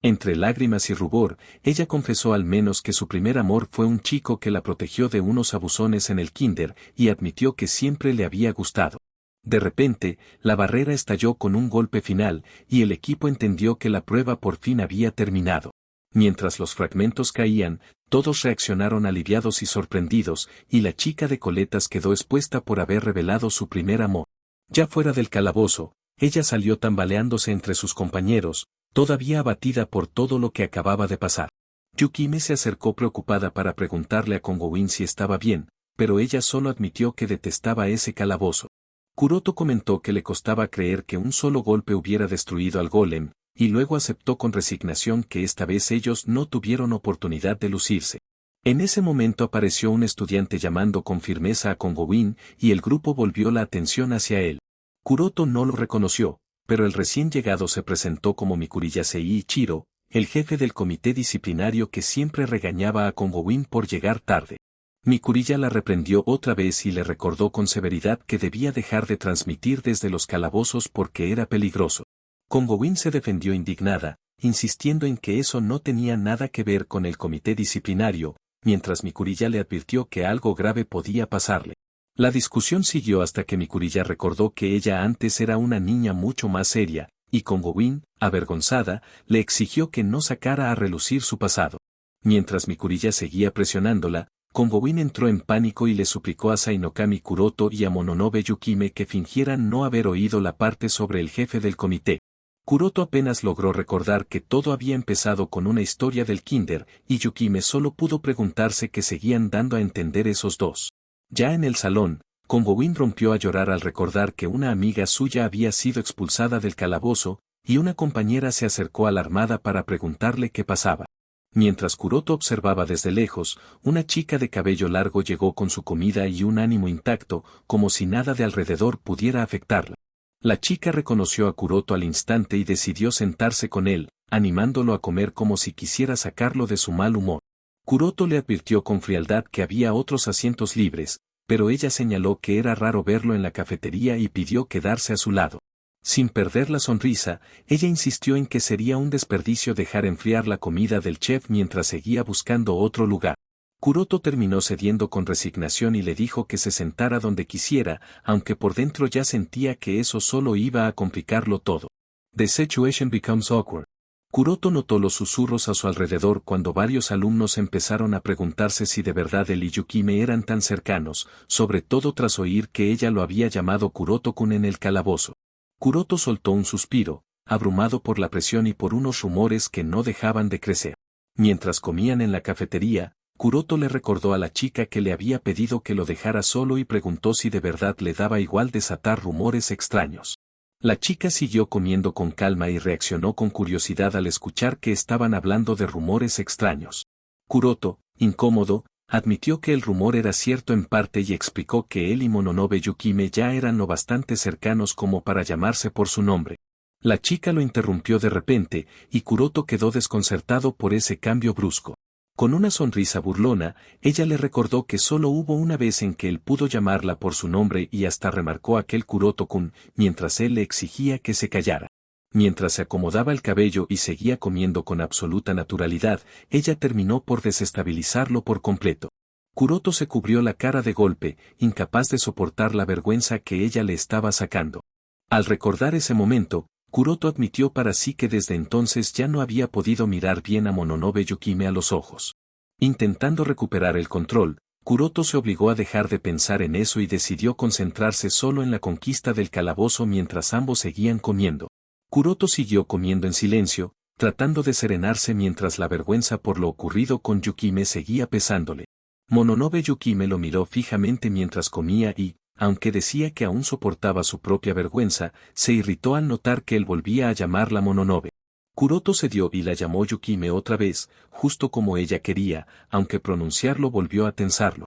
Entre lágrimas y rubor, ella confesó al menos que su primer amor fue un chico que la protegió de unos abusones en el kinder, y admitió que siempre le había gustado. De repente, la barrera estalló con un golpe final, y el equipo entendió que la prueba por fin había terminado. Mientras los fragmentos caían, todos reaccionaron aliviados y sorprendidos, y la chica de coletas quedó expuesta por haber revelado su primer amor. Ya fuera del calabozo, ella salió tambaleándose entre sus compañeros, todavía abatida por todo lo que acababa de pasar. Yukime se acercó preocupada para preguntarle a Kongowin si estaba bien, pero ella solo admitió que detestaba ese calabozo. Kuroto comentó que le costaba creer que un solo golpe hubiera destruido al golem, y luego aceptó con resignación que esta vez ellos no tuvieron oportunidad de lucirse. En ese momento apareció un estudiante llamando con firmeza a Kongowin, y el grupo volvió la atención hacia él. Kuroto no lo reconoció, pero el recién llegado se presentó como Mikuriyasei Ichiro, el jefe del comité disciplinario que siempre regañaba a Kongowin por llegar tarde. Mikurilla la reprendió otra vez y le recordó con severidad que debía dejar de transmitir desde los calabozos porque era peligroso. Kongowin se defendió indignada, insistiendo en que eso no tenía nada que ver con el comité disciplinario, mientras Mikurilla le advirtió que algo grave podía pasarle. La discusión siguió hasta que Mikurilla recordó que ella antes era una niña mucho más seria, y Kongowin, avergonzada, le exigió que no sacara a relucir su pasado. Mientras Mikurilla seguía presionándola, Kongowin entró en pánico y le suplicó a Sainokami Kuroto y a Mononobe Yukime que fingieran no haber oído la parte sobre el jefe del comité. Kuroto apenas logró recordar que todo había empezado con una historia del kinder, y Yukime solo pudo preguntarse qué seguían dando a entender esos dos. Ya en el salón, Kongowin rompió a llorar al recordar que una amiga suya había sido expulsada del calabozo, y una compañera se acercó alarmada para preguntarle qué pasaba. Mientras Kuroto observaba desde lejos, una chica de cabello largo llegó con su comida y un ánimo intacto, como si nada de alrededor pudiera afectarla. La chica reconoció a Kuroto al instante y decidió sentarse con él, animándolo a comer como si quisiera sacarlo de su mal humor. Kuroto le advirtió con frialdad que había otros asientos libres, pero ella señaló que era raro verlo en la cafetería y pidió quedarse a su lado. Sin perder la sonrisa, ella insistió en que sería un desperdicio dejar enfriar la comida del chef mientras seguía buscando otro lugar. Kuroto terminó cediendo con resignación y le dijo que se sentara donde quisiera, aunque por dentro ya sentía que eso solo iba a complicarlo todo. The situation becomes awkward. Kuroto notó los susurros a su alrededor cuando varios alumnos empezaron a preguntarse si de verdad él y Yukime eran tan cercanos, sobre todo tras oír que ella lo había llamado Kuroto-kun en el calabozo. Kuroto soltó un suspiro, abrumado por la presión y por unos rumores que no dejaban de crecer. Mientras comían en la cafetería, Kuroto le recordó a la chica que le había pedido que lo dejara solo y preguntó si de verdad le daba igual desatar rumores extraños. La chica siguió comiendo con calma y reaccionó con curiosidad al escuchar que estaban hablando de rumores extraños. Kuroto, incómodo, admitió que el rumor era cierto en parte y explicó que él y Mononobe Yukime ya eran lo bastante cercanos como para llamarse por su nombre. La chica lo interrumpió de repente, y Kuroto quedó desconcertado por ese cambio brusco. Con una sonrisa burlona, ella le recordó que solo hubo una vez en que él pudo llamarla por su nombre y hasta remarcó aquel Kuroto-kun, mientras él le exigía que se callara. Mientras se acomodaba el cabello y seguía comiendo con absoluta naturalidad, ella terminó por desestabilizarlo por completo. Kuroto se cubrió la cara de golpe, incapaz de soportar la vergüenza que ella le estaba sacando. Al recordar ese momento, Kuroto admitió para sí que desde entonces ya no había podido mirar bien a Mononobe Yukime a los ojos. Intentando recuperar el control, Kuroto se obligó a dejar de pensar en eso y decidió concentrarse solo en la conquista del calabozo mientras ambos seguían comiendo. Kuroto siguió comiendo en silencio, tratando de serenarse mientras la vergüenza por lo ocurrido con Yukime seguía pesándole. Mononobe Yukime lo miró fijamente mientras comía y, aunque decía que aún soportaba su propia vergüenza, se irritó al notar que él volvía a llamarla Mononobe. Kuroto cedió y la llamó Yukime otra vez, justo como ella quería, aunque pronunciarlo volvió a tensarlo.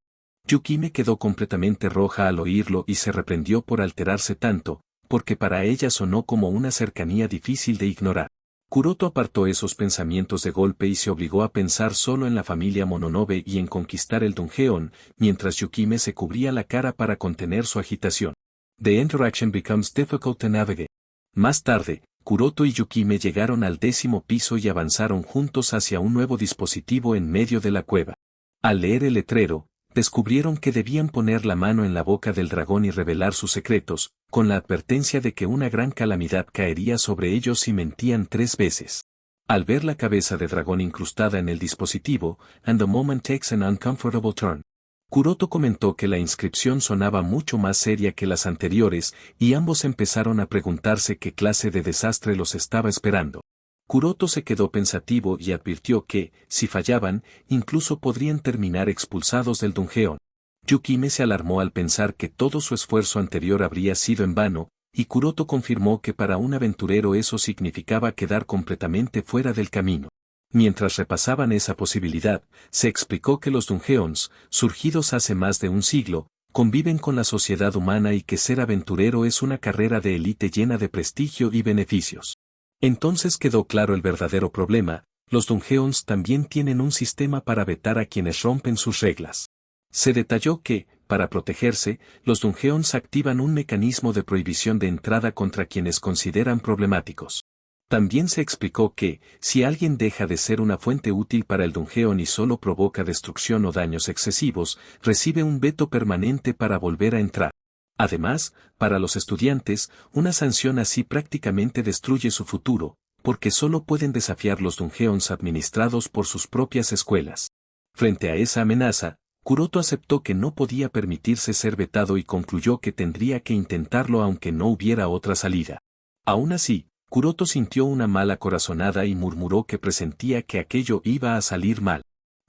Yukime quedó completamente roja al oírlo y se reprendió por alterarse tanto, porque para ella sonó como una cercanía difícil de ignorar. Kuroto apartó esos pensamientos de golpe y se obligó a pensar solo en la familia Mononobe y en conquistar el Dungeon, mientras Yukime se cubría la cara para contener su agitación. The interaction becomes difficult to navigate. Más tarde, Kuroto y Yukime llegaron al 10º piso y avanzaron juntos hacia un nuevo dispositivo en medio de la cueva. Al leer el letrero, descubrieron que debían poner la mano en la boca del dragón y revelar sus secretos, con la advertencia de que una gran calamidad caería sobre ellos si mentían 3 veces. Al ver la cabeza de dragón incrustada en el dispositivo, and the moment takes an uncomfortable turn. Kuroto comentó que la inscripción sonaba mucho más seria que las anteriores, y ambos empezaron a preguntarse qué clase de desastre los estaba esperando. Kuroto se quedó pensativo y advirtió que, si fallaban, incluso podrían terminar expulsados del Dungeon. Yukime se alarmó al pensar que todo su esfuerzo anterior habría sido en vano, y Kuroto confirmó que para un aventurero eso significaba quedar completamente fuera del camino. Mientras repasaban esa posibilidad, se explicó que los Dungeons, surgidos hace más de un siglo, conviven con la sociedad humana y que ser aventurero es una carrera de élite llena de prestigio y beneficios. Entonces quedó claro el verdadero problema: los Dungeons también tienen un sistema para vetar a quienes rompen sus reglas. Se detalló que, para protegerse, los Dungeons activan un mecanismo de prohibición de entrada contra quienes consideran problemáticos. También se explicó que, si alguien deja de ser una fuente útil para el Dungeon y solo provoca destrucción o daños excesivos, recibe un veto permanente para volver a entrar. Además, para los estudiantes, una sanción así prácticamente destruye su futuro, porque solo pueden desafiar los Dungeons administrados por sus propias escuelas. Frente a esa amenaza, Kuroto aceptó que no podía permitirse ser vetado y concluyó que tendría que intentarlo aunque no hubiera otra salida. Aún así, Kuroto sintió una mala corazonada y murmuró que presentía que aquello iba a salir mal.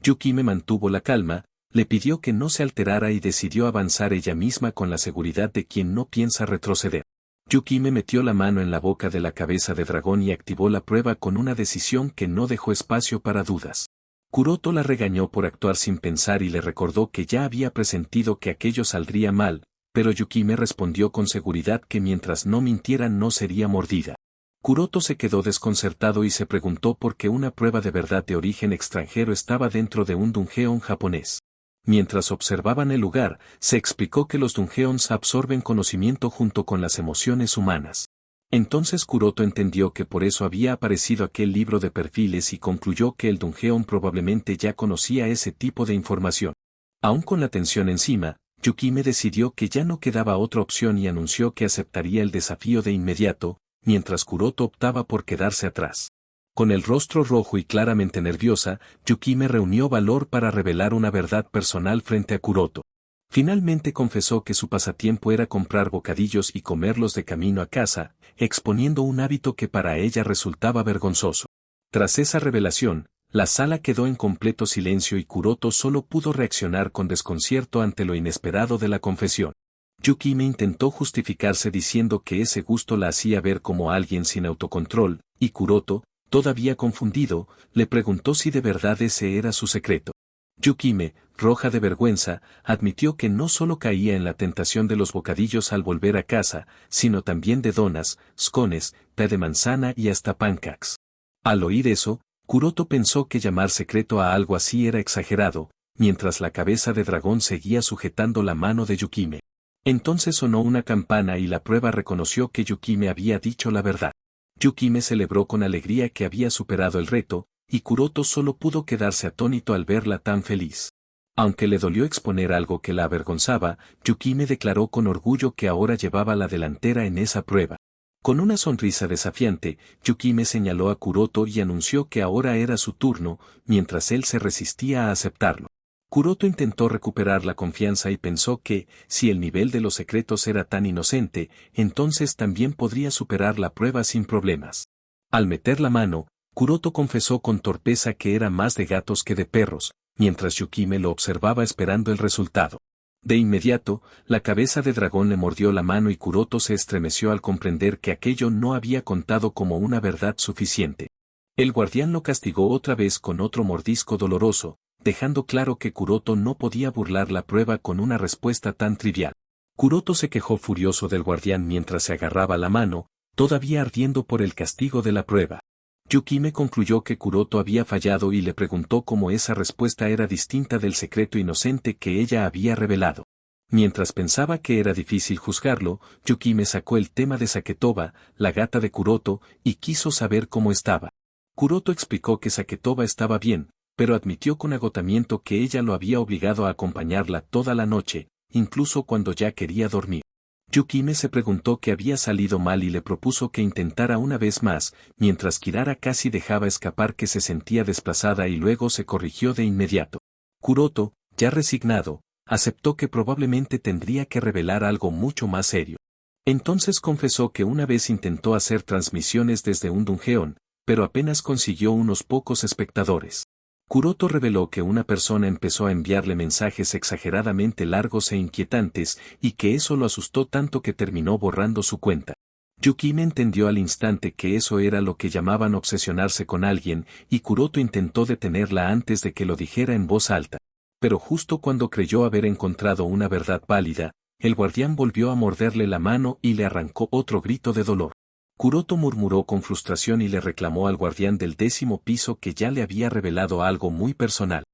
Yukime mantuvo la calma, le pidió que no se alterara y decidió avanzar ella misma con la seguridad de quien no piensa retroceder. Yukime metió la mano en la boca de la cabeza de dragón y activó la prueba con una decisión que no dejó espacio para dudas. Kuroto la regañó por actuar sin pensar y le recordó que ya había presentido que aquello saldría mal, pero Yukime respondió con seguridad que mientras no mintiera no sería mordida. Kuroto se quedó desconcertado y se preguntó por qué una prueba de verdad de origen extranjero estaba dentro de un dungeon japonés. Mientras observaban el lugar, se explicó que los dungeons absorben conocimiento junto con las emociones humanas. Entonces Kuroto entendió que por eso había aparecido aquel libro de perfiles y concluyó que el dungeon probablemente ya conocía ese tipo de información. Aún con la tensión encima, Yukime decidió que ya no quedaba otra opción y anunció que aceptaría el desafío de inmediato, mientras Kuroto optaba por quedarse atrás. Con el rostro rojo y claramente nerviosa, Yukime reunió valor para revelar una verdad personal frente a Kuroto. Finalmente confesó que su pasatiempo era comprar bocadillos y comerlos de camino a casa, exponiendo un hábito que para ella resultaba vergonzoso. Tras esa revelación, la sala quedó en completo silencio y Kuroto solo pudo reaccionar con desconcierto ante lo inesperado de la confesión. Yukime intentó justificarse diciendo que ese gusto la hacía ver como alguien sin autocontrol, y Kuroto, todavía confundido, le preguntó si de verdad ese era su secreto. Yukime, roja de vergüenza, admitió que no solo caía en la tentación de los bocadillos al volver a casa, sino también de donas, scones, té de manzana y hasta pancakes. Al oír eso, Kuroto pensó que llamar secreto a algo así era exagerado, mientras la cabeza de dragón seguía sujetando la mano de Yukime. Entonces sonó una campana y la prueba reconoció que Yukime había dicho la verdad. Yukime celebró con alegría que había superado el reto, y Kuroto solo pudo quedarse atónito al verla tan feliz. Aunque le dolió exponer algo que la avergonzaba, Yukime declaró con orgullo que ahora llevaba la delantera en esa prueba. Con una sonrisa desafiante, Yukime señaló a Kuroto y anunció que ahora era su turno, mientras él se resistía a aceptarlo. Kuroto intentó recuperar la confianza y pensó que, si el nivel de los secretos era tan inocente, entonces también podría superar la prueba sin problemas. Al meter la mano, Kuroto confesó con torpeza que era más de gatos que de perros, mientras Yukime lo observaba esperando el resultado. De inmediato, la cabeza de dragón le mordió la mano y Kuroto se estremeció al comprender que aquello no había contado como una verdad suficiente. El guardián lo castigó otra vez con otro mordisco doloroso, dejando claro que Kuroto no podía burlar la prueba con una respuesta tan trivial. Kuroto se quejó furioso del guardián mientras se agarraba la mano, todavía ardiendo por el castigo de la prueba. Yukime concluyó que Kuroto había fallado y le preguntó cómo esa respuesta era distinta del secreto inocente que ella había revelado. Mientras pensaba que era difícil juzgarlo, Yukime sacó el tema de Saketoba, la gata de Kuroto, y quiso saber cómo estaba. Kuroto explicó que Saketoba estaba bien, pero admitió con agotamiento que ella lo había obligado a acompañarla toda la noche, incluso cuando ya quería dormir. Yukime se preguntó qué había salido mal y le propuso que intentara una vez más, mientras Kirara casi dejaba escapar que se sentía desplazada y luego se corrigió de inmediato. Kuroto, ya resignado, aceptó que probablemente tendría que revelar algo mucho más serio. Entonces confesó que una vez intentó hacer transmisiones desde un dungeon, pero apenas consiguió unos pocos espectadores. Kuroto reveló que una persona empezó a enviarle mensajes exageradamente largos e inquietantes y que eso lo asustó tanto que terminó borrando su cuenta. Yukime entendió al instante que eso era lo que llamaban obsesionarse con alguien y Kuroto intentó detenerla antes de que lo dijera en voz alta. Pero justo cuando creyó haber encontrado una verdad válida, el guardián volvió a morderle la mano y le arrancó otro grito de dolor. Kuroto murmuró con frustración y le reclamó al guardián del 10º piso que ya le había revelado algo muy personal.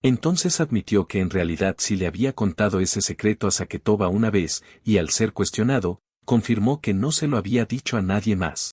Entonces admitió que en realidad sí le había contado ese secreto a Saketova una vez, y al ser cuestionado, confirmó que no se lo había dicho a nadie más.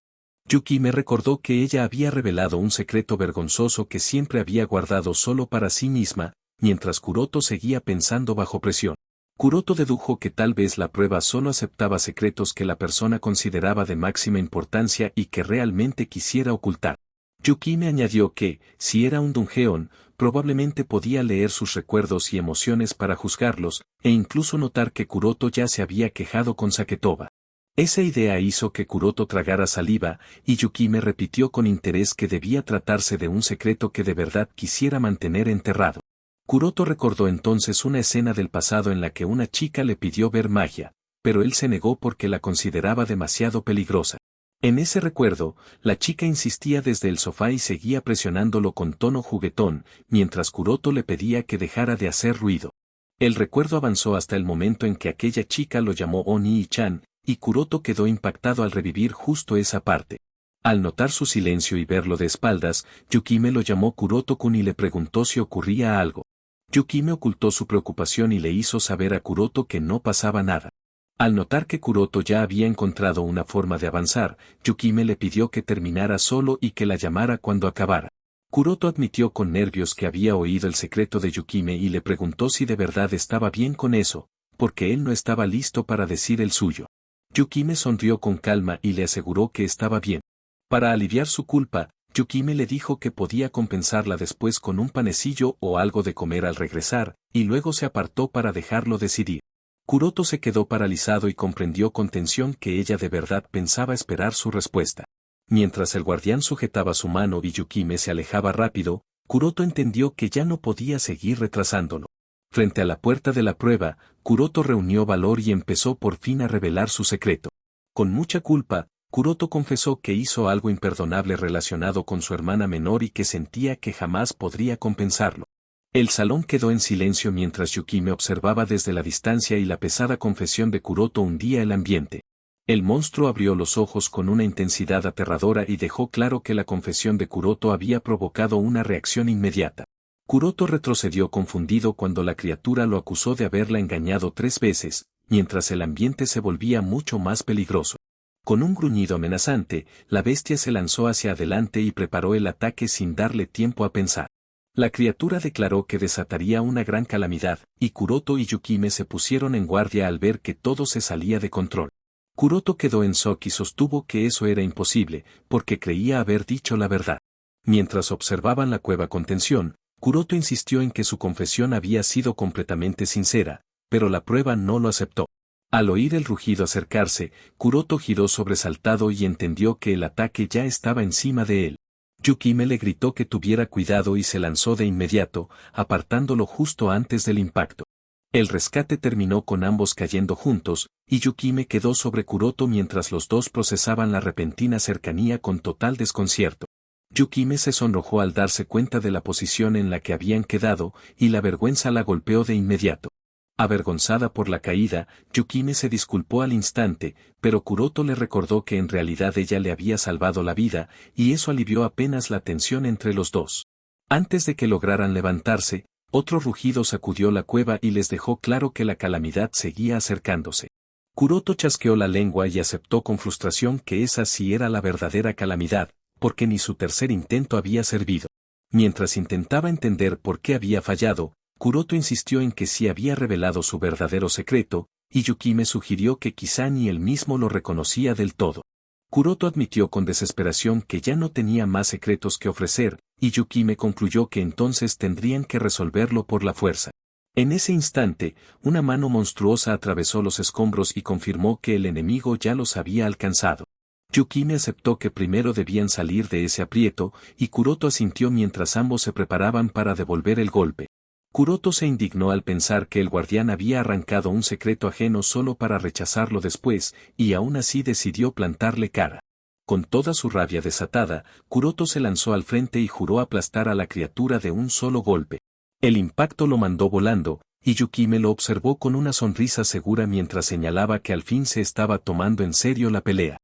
Yukime recordó que ella había revelado un secreto vergonzoso que siempre había guardado solo para sí misma, mientras Kuroto seguía pensando bajo presión. Kuroto dedujo que tal vez la prueba solo aceptaba secretos que la persona consideraba de máxima importancia y que realmente quisiera ocultar. Yukime añadió que, si era un dungeon, probablemente podía leer sus recuerdos y emociones para juzgarlos, e incluso notar que Kuroto ya se había quejado con Saketova. Esa idea hizo que Kuroto tragara saliva, y Yukime repitió con interés que debía tratarse de un secreto que de verdad quisiera mantener enterrado. Kuroto recordó entonces una escena del pasado en la que una chica le pidió ver magia, pero él se negó porque la consideraba demasiado peligrosa. En ese recuerdo, la chica insistía desde el sofá y seguía presionándolo con tono juguetón, mientras Kuroto le pedía que dejara de hacer ruido. El recuerdo avanzó hasta el momento en que aquella chica lo llamó Oni-chan, y Kuroto quedó impactado al revivir justo esa parte. Al notar su silencio y verlo de espaldas, Yukime lo llamó Kuroto-kun y le preguntó si ocurría algo. Yukime ocultó su preocupación y le hizo saber a Kuroto que no pasaba nada. Al notar que Kuroto ya había encontrado una forma de avanzar, Yukime le pidió que terminara solo y que la llamara cuando acabara. Kuroto admitió con nervios que había oído el secreto de Yukime y le preguntó si de verdad estaba bien con eso, porque él no estaba listo para decir el suyo. Yukime sonrió con calma y le aseguró que estaba bien. Para aliviar su culpa, Yukime le dijo que podía compensarla después con un panecillo o algo de comer al regresar, y luego se apartó para dejarlo decidir. Kuroto se quedó paralizado y comprendió con tensión que ella de verdad pensaba esperar su respuesta. Mientras el guardián sujetaba su mano y Yukime se alejaba rápido, Kuroto entendió que ya no podía seguir retrasándolo. Frente a la puerta de la prueba, Kuroto reunió valor y empezó por fin a revelar su secreto. Con mucha culpa, Kuroto confesó que hizo algo imperdonable relacionado con su hermana menor y que sentía que jamás podría compensarlo. El salón quedó en silencio mientras Yukime observaba desde la distancia y la pesada confesión de Kuroto hundía el ambiente. El monstruo abrió los ojos con una intensidad aterradora y dejó claro que la confesión de Kuroto había provocado una reacción inmediata. Kuroto retrocedió confundido cuando la criatura lo acusó de haberla engañado 3 veces, mientras el ambiente se volvía mucho más peligroso. Con un gruñido amenazante, la bestia se lanzó hacia adelante y preparó el ataque sin darle tiempo a pensar. La criatura declaró que desataría una gran calamidad, y Kuroto y Yukime se pusieron en guardia al ver que todo se salía de control. Kuroto quedó en shock y sostuvo que eso era imposible, porque creía haber dicho la verdad. Mientras observaban la cueva con tensión, Kuroto insistió en que su confesión había sido completamente sincera, pero la prueba no lo aceptó. Al oír el rugido acercarse, Kuroto giró sobresaltado y entendió que el ataque ya estaba encima de él. Yukime le gritó que tuviera cuidado y se lanzó de inmediato, apartándolo justo antes del impacto. El rescate terminó con ambos cayendo juntos, y Yukime quedó sobre Kuroto mientras los dos procesaban la repentina cercanía con total desconcierto. Yukime se sonrojó al darse cuenta de la posición en la que habían quedado, y la vergüenza la golpeó de inmediato. Avergonzada por la caída, Yukime se disculpó al instante, pero Kuroto le recordó que en realidad ella le había salvado la vida, y eso alivió apenas la tensión entre los dos. Antes de que lograran levantarse, otro rugido sacudió la cueva y les dejó claro que la calamidad seguía acercándose. Kuroto chasqueó la lengua y aceptó con frustración que esa sí era la verdadera calamidad, porque ni su tercer intento había servido. Mientras intentaba entender por qué había fallado, Kuroto insistió en que sí había revelado su verdadero secreto, y Yukime sugirió que quizá ni él mismo lo reconocía del todo. Kuroto admitió con desesperación que ya no tenía más secretos que ofrecer, y Yukime concluyó que entonces tendrían que resolverlo por la fuerza. En ese instante, una mano monstruosa atravesó los escombros y confirmó que el enemigo ya los había alcanzado. Yukime aceptó que primero debían salir de ese aprieto, y Kuroto asintió mientras ambos se preparaban para devolver el golpe. Kuroto se indignó al pensar que el guardián había arrancado un secreto ajeno solo para rechazarlo después, y aún así decidió plantarle cara. Con toda su rabia desatada, Kuroto se lanzó al frente y juró aplastar a la criatura de un solo golpe. El impacto lo mandó volando, y Yukime lo observó con una sonrisa segura mientras señalaba que al fin se estaba tomando en serio la pelea.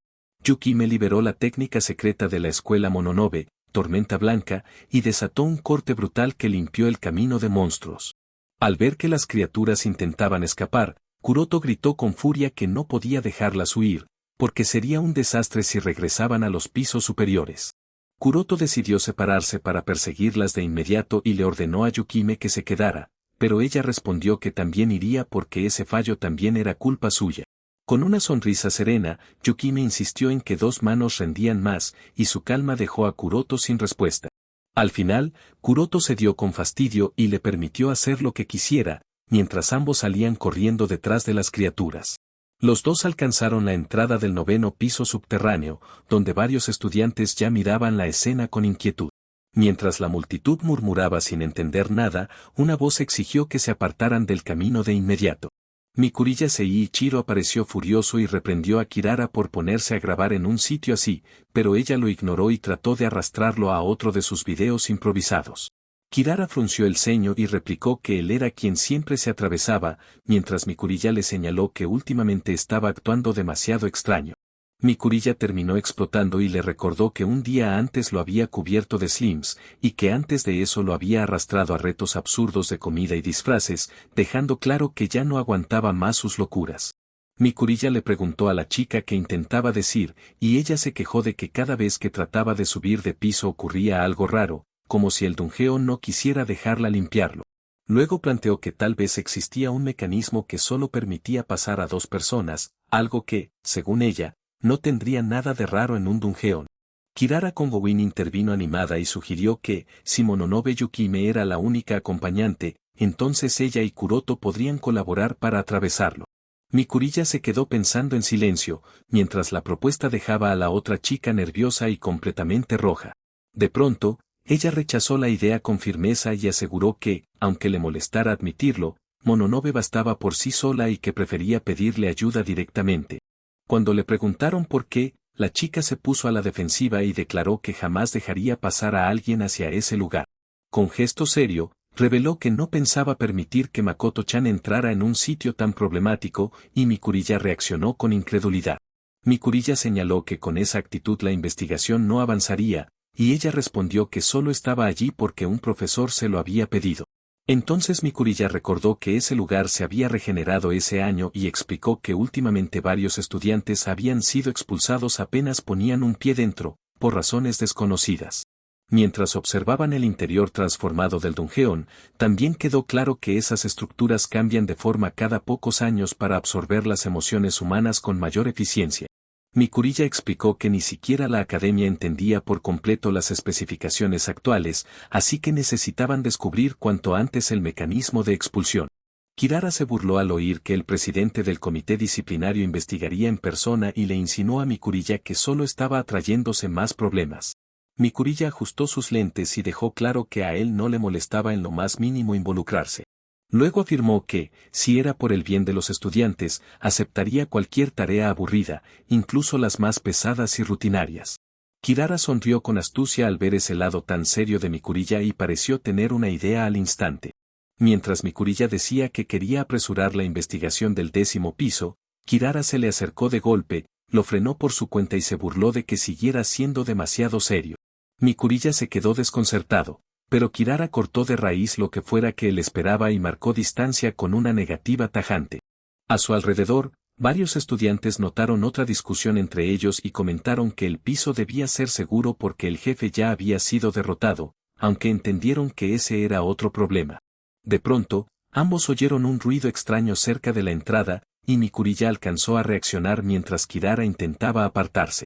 Yukime liberó la técnica secreta de la escuela Mononobe, tormenta blanca, y desató un corte brutal que limpió el camino de monstruos. Al ver que las criaturas intentaban escapar, Kuroto gritó con furia que no podía dejarlas huir, porque sería un desastre si regresaban a los pisos superiores. Kuroto decidió separarse para perseguirlas de inmediato y le ordenó a Yukime que se quedara, pero ella respondió que también iría porque ese fallo también era culpa suya. Con una sonrisa serena, Yukime insistió en que 2 manos rendían más, y su calma dejó a Kuroto sin respuesta. Al final, Kuroto cedió con fastidio y le permitió hacer lo que quisiera, mientras ambos salían corriendo detrás de las criaturas. Los dos alcanzaron la entrada del 9º piso subterráneo, donde varios estudiantes ya miraban la escena con inquietud. Mientras la multitud murmuraba sin entender nada, una voz exigió que se apartaran del camino de inmediato. Mikuriya Seiichiro apareció furioso y reprendió a Kirara por ponerse a grabar en un sitio así, pero ella lo ignoró y trató de arrastrarlo a otro de sus videos improvisados. Kirara frunció el ceño y replicó que él era quien siempre se atravesaba, mientras Mikuriya le señaló que últimamente estaba actuando demasiado extraño. Mikuriya terminó explotando y le recordó que un día antes lo había cubierto de slims, y que antes de eso lo había arrastrado a retos absurdos de comida y disfraces, dejando claro que ya no aguantaba más sus locuras. Mikuriya le preguntó a la chica qué intentaba decir, y ella se quejó de que cada vez que trataba de subir de piso ocurría algo raro, como si el dungeon no quisiera dejarla limpiarlo. Luego planteó que tal vez existía un mecanismo que solo permitía pasar a 2 personas, algo que, según ella, no tendría nada de raro en un dungeon. Kirara Kongowin intervino animada y sugirió que, si Mononobe Yukime era la única acompañante, entonces ella y Kuroto podrían colaborar para atravesarlo. Mikuriya se quedó pensando en silencio, mientras la propuesta dejaba a la otra chica nerviosa y completamente roja. De pronto, ella rechazó la idea con firmeza y aseguró que, aunque le molestara admitirlo, Mononobe bastaba por sí sola y que prefería pedirle ayuda directamente. Cuando le preguntaron por qué, la chica se puso a la defensiva y declaró que jamás dejaría pasar a alguien hacia ese lugar. Con gesto serio, reveló que no pensaba permitir que Makoto-chan entrara en un sitio tan problemático, y Mikuriya reaccionó con incredulidad. Mikuriya señaló que con esa actitud la investigación no avanzaría, y ella respondió que solo estaba allí porque un profesor se lo había pedido. Entonces Mikuriya recordó que ese lugar se había regenerado ese año y explicó que últimamente varios estudiantes habían sido expulsados apenas ponían un pie dentro, por razones desconocidas. Mientras observaban el interior transformado del dungeon, también quedó claro que esas estructuras cambian de forma cada pocos años para absorber las emociones humanas con mayor eficiencia. Mikuriya explicó que ni siquiera la academia entendía por completo las especificaciones actuales, así que necesitaban descubrir cuanto antes el mecanismo de expulsión. Kirara se burló al oír que el presidente del comité disciplinario investigaría en persona y le insinuó a Mikuriya que solo estaba atrayéndose más problemas. Mikuriya ajustó sus lentes y dejó claro que a él no le molestaba en lo más mínimo involucrarse. Luego afirmó que, si era por el bien de los estudiantes, aceptaría cualquier tarea aburrida, incluso las más pesadas y rutinarias. Kirara sonrió con astucia al ver ese lado tan serio de Mikuriya y pareció tener una idea al instante. Mientras Mikuriya decía que quería apresurar la investigación del 10º piso, Kirara se le acercó de golpe, lo frenó por su cuenta y se burló de que siguiera siendo demasiado serio. Mikuriya se quedó desconcertado, pero Kirara cortó de raíz lo que fuera que él esperaba y marcó distancia con una negativa tajante. A su alrededor, varios estudiantes notaron otra discusión entre ellos y comentaron que el piso debía ser seguro porque el jefe ya había sido derrotado, aunque entendieron que ese era otro problema. De pronto, ambos oyeron un ruido extraño cerca de la entrada, y Mikuriya alcanzó a reaccionar mientras Kirara intentaba apartarse.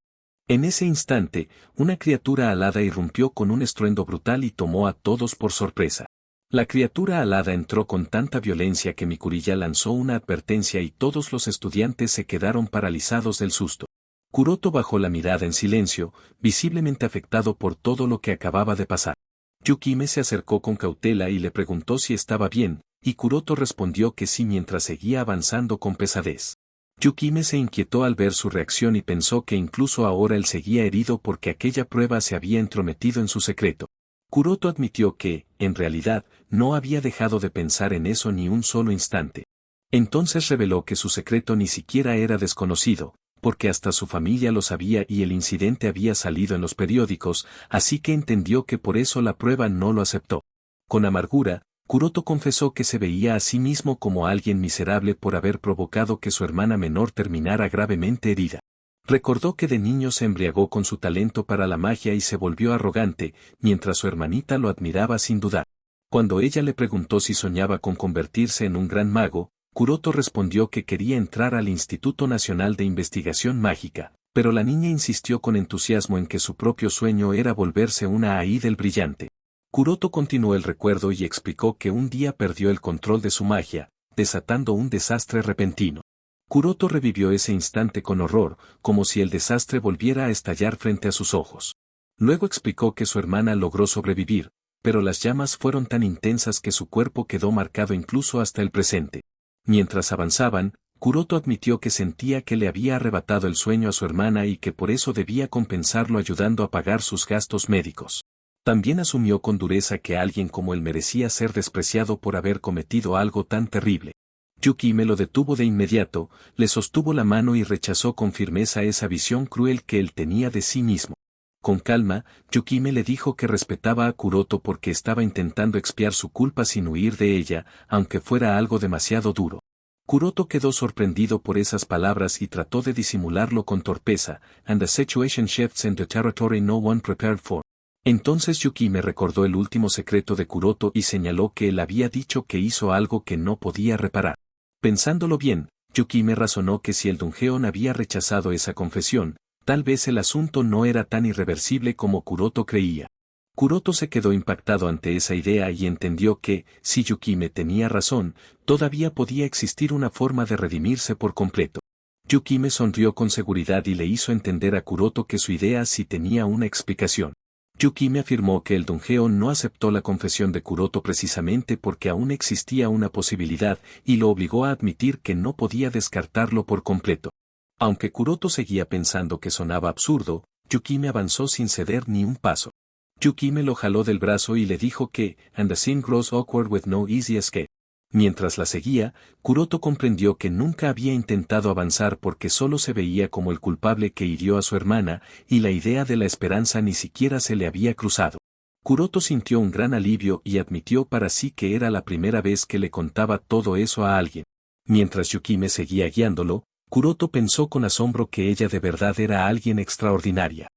En ese instante, una criatura alada irrumpió con un estruendo brutal y tomó a todos por sorpresa. La criatura alada entró con tanta violencia que Mikuriya lanzó una advertencia y todos los estudiantes se quedaron paralizados del susto. Kuroto bajó la mirada en silencio, visiblemente afectado por todo lo que acababa de pasar. Yukime se acercó con cautela y le preguntó si estaba bien, y Kuroto respondió que sí mientras seguía avanzando con pesadez. Yukime se inquietó al ver su reacción y pensó que incluso ahora él seguía herido porque aquella prueba se había entrometido en su secreto. Kuroto admitió que, en realidad, no había dejado de pensar en eso ni un solo instante. Entonces reveló que su secreto ni siquiera era desconocido, porque hasta su familia lo sabía y el incidente había salido en los periódicos, así que entendió que por eso la prueba no lo aceptó. Con amargura, Kuroto confesó que se veía a sí mismo como alguien miserable por haber provocado que su hermana menor terminara gravemente herida. Recordó que de niño se embriagó con su talento para la magia y se volvió arrogante, mientras su hermanita lo admiraba sin dudar. Cuando ella le preguntó si soñaba con convertirse en un gran mago, Kuroto respondió que quería entrar al Instituto Nacional de Investigación Mágica, pero la niña insistió con entusiasmo en que su propio sueño era volverse una Aidel brillante. Kuroto continuó el recuerdo y explicó que un día perdió el control de su magia, desatando un desastre repentino. Kuroto revivió ese instante con horror, como si el desastre volviera a estallar frente a sus ojos. Luego explicó que su hermana logró sobrevivir, pero las llamas fueron tan intensas que su cuerpo quedó marcado incluso hasta el presente. Mientras avanzaban, Kuroto admitió que sentía que le había arrebatado el sueño a su hermana y que por eso debía compensarlo ayudando a pagar sus gastos médicos. También asumió con dureza que alguien como él merecía ser despreciado por haber cometido algo tan terrible. Yukime lo detuvo de inmediato, le sostuvo la mano y rechazó con firmeza esa visión cruel que él tenía de sí mismo. Con calma, Yukime le dijo que respetaba a Kuroto porque estaba intentando expiar su culpa sin huir de ella, aunque fuera algo demasiado duro. Kuroto quedó sorprendido por esas palabras y trató de disimularlo con torpeza, and the situation shifts into territory no one prepared for. Entonces Yukime recordó el último secreto de Kuroto y señaló que él había dicho que hizo algo que no podía reparar. Pensándolo bien, Yukime razonó que si el Dungeon había rechazado esa confesión, tal vez el asunto no era tan irreversible como Kuroto creía. Kuroto se quedó impactado ante esa idea y entendió que, si Yukime tenía razón, todavía podía existir una forma de redimirse por completo. Yukime sonrió con seguridad y le hizo entender a Kuroto que su idea sí tenía una explicación. Yukime afirmó que el Dungeon no aceptó la confesión de Kuroto precisamente porque aún existía una posibilidad y lo obligó a admitir que no podía descartarlo por completo. Aunque Kuroto seguía pensando que sonaba absurdo, Yukime avanzó sin ceder ni un paso. Yukime lo jaló del brazo y le dijo que, and the scene grows awkward with no easy escape. Mientras la seguía, Kuroto comprendió que nunca había intentado avanzar porque solo se veía como el culpable que hirió a su hermana, y la idea de la esperanza ni siquiera se le había cruzado. Kuroto sintió un gran alivio y admitió para sí que era la primera vez que le contaba todo eso a alguien. Mientras Yukime seguía guiándolo, Kuroto pensó con asombro que ella de verdad era alguien extraordinaria.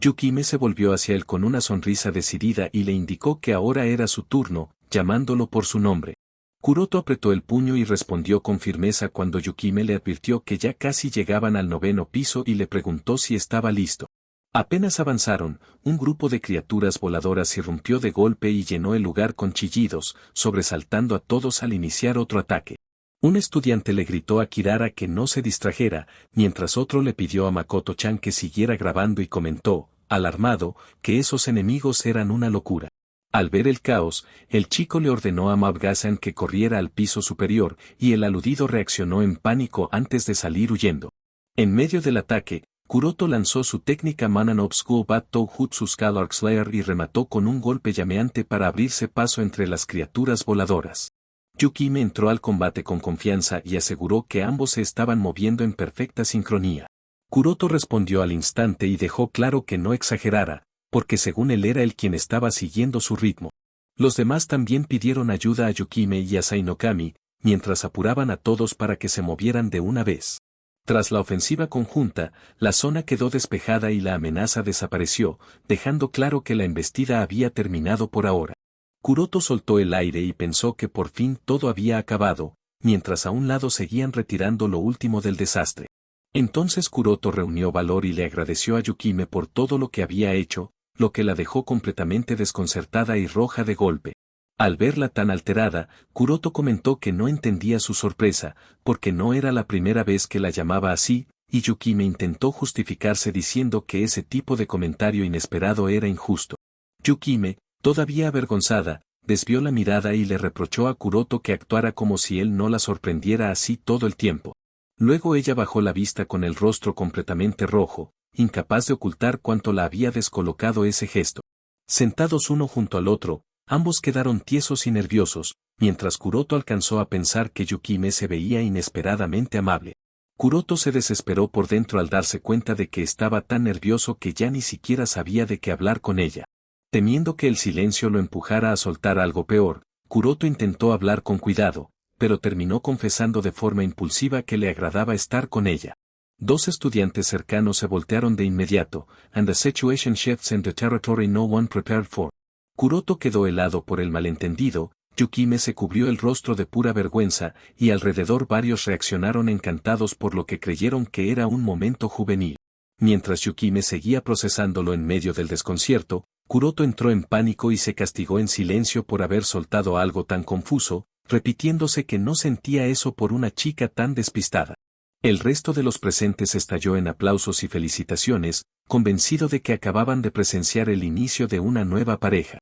Yukime se volvió hacia él con una sonrisa decidida y le indicó que ahora era su turno, llamándolo por su nombre. Kuroto apretó el puño y respondió con firmeza cuando Yukime le advirtió que ya casi llegaban al 9º piso y le preguntó si estaba listo. Apenas avanzaron, un grupo de criaturas voladoras irrumpió de golpe y llenó el lugar con chillidos, sobresaltando a todos al iniciar otro ataque. Un estudiante le gritó a Kirara que no se distrajera, mientras otro le pidió a Makoto-chan que siguiera grabando y comentó, alarmado, que esos enemigos eran una locura. Al ver el caos, el chico le ordenó a Mabgasan que corriera al piso superior, y el aludido reaccionó en pánico antes de salir huyendo. En medio del ataque, Kuroto lanzó su técnica Manan School Bat Toujutsu Scalar Slayer y remató con un golpe llameante para abrirse paso entre las criaturas voladoras. Yukime entró al combate con confianza y aseguró que ambos se estaban moviendo en perfecta sincronía. Kuroto respondió al instante y dejó claro que no exagerara, porque según él era él quien estaba siguiendo su ritmo. Los demás también pidieron ayuda a Yukime y a Sainokami, mientras apuraban a todos para que se movieran de una vez. Tras la ofensiva conjunta, la zona quedó despejada y la amenaza desapareció, dejando claro que la embestida había terminado por ahora. Kuroto soltó el aire y pensó que por fin todo había acabado, mientras a un lado seguían retirando lo último del desastre. Entonces Kuroto reunió valor y le agradeció a Yukime por todo lo que había hecho, lo que la dejó completamente desconcertada y roja de golpe. Al verla tan alterada, Kuroto comentó que no entendía su sorpresa, porque no era la primera vez que la llamaba así, y Yukime intentó justificarse diciendo que ese tipo de comentario inesperado era injusto. Yukime, todavía avergonzada, desvió la mirada y le reprochó a Kuroto que actuara como si él no la sorprendiera así todo el tiempo. Luego ella bajó la vista con el rostro completamente rojo, incapaz de ocultar cuánto la había descolocado ese gesto. Sentados uno junto al otro, ambos quedaron tiesos y nerviosos, mientras Kuroto alcanzó a pensar que Yukime se veía inesperadamente amable. Kuroto se desesperó por dentro al darse cuenta de que estaba tan nervioso que ya ni siquiera sabía de qué hablar con ella. Temiendo que el silencio lo empujara a soltar algo peor, Kuroto intentó hablar con cuidado, pero terminó confesando de forma impulsiva que le agradaba estar con ella. Dos estudiantes cercanos se voltearon de inmediato, and the situation shifts into territory no one prepared for. Kuroto quedó helado por el malentendido, Yukime se cubrió el rostro de pura vergüenza, y alrededor varios reaccionaron encantados por lo que creyeron que era un momento juvenil. Mientras Yukime seguía procesándolo en medio del desconcierto, Kuroto entró en pánico y se castigó en silencio por haber soltado algo tan confuso, repitiéndose que no sentía eso por una chica tan despistada. El resto de los presentes estalló en aplausos y felicitaciones, convencido de que acababan de presenciar el inicio de una nueva pareja.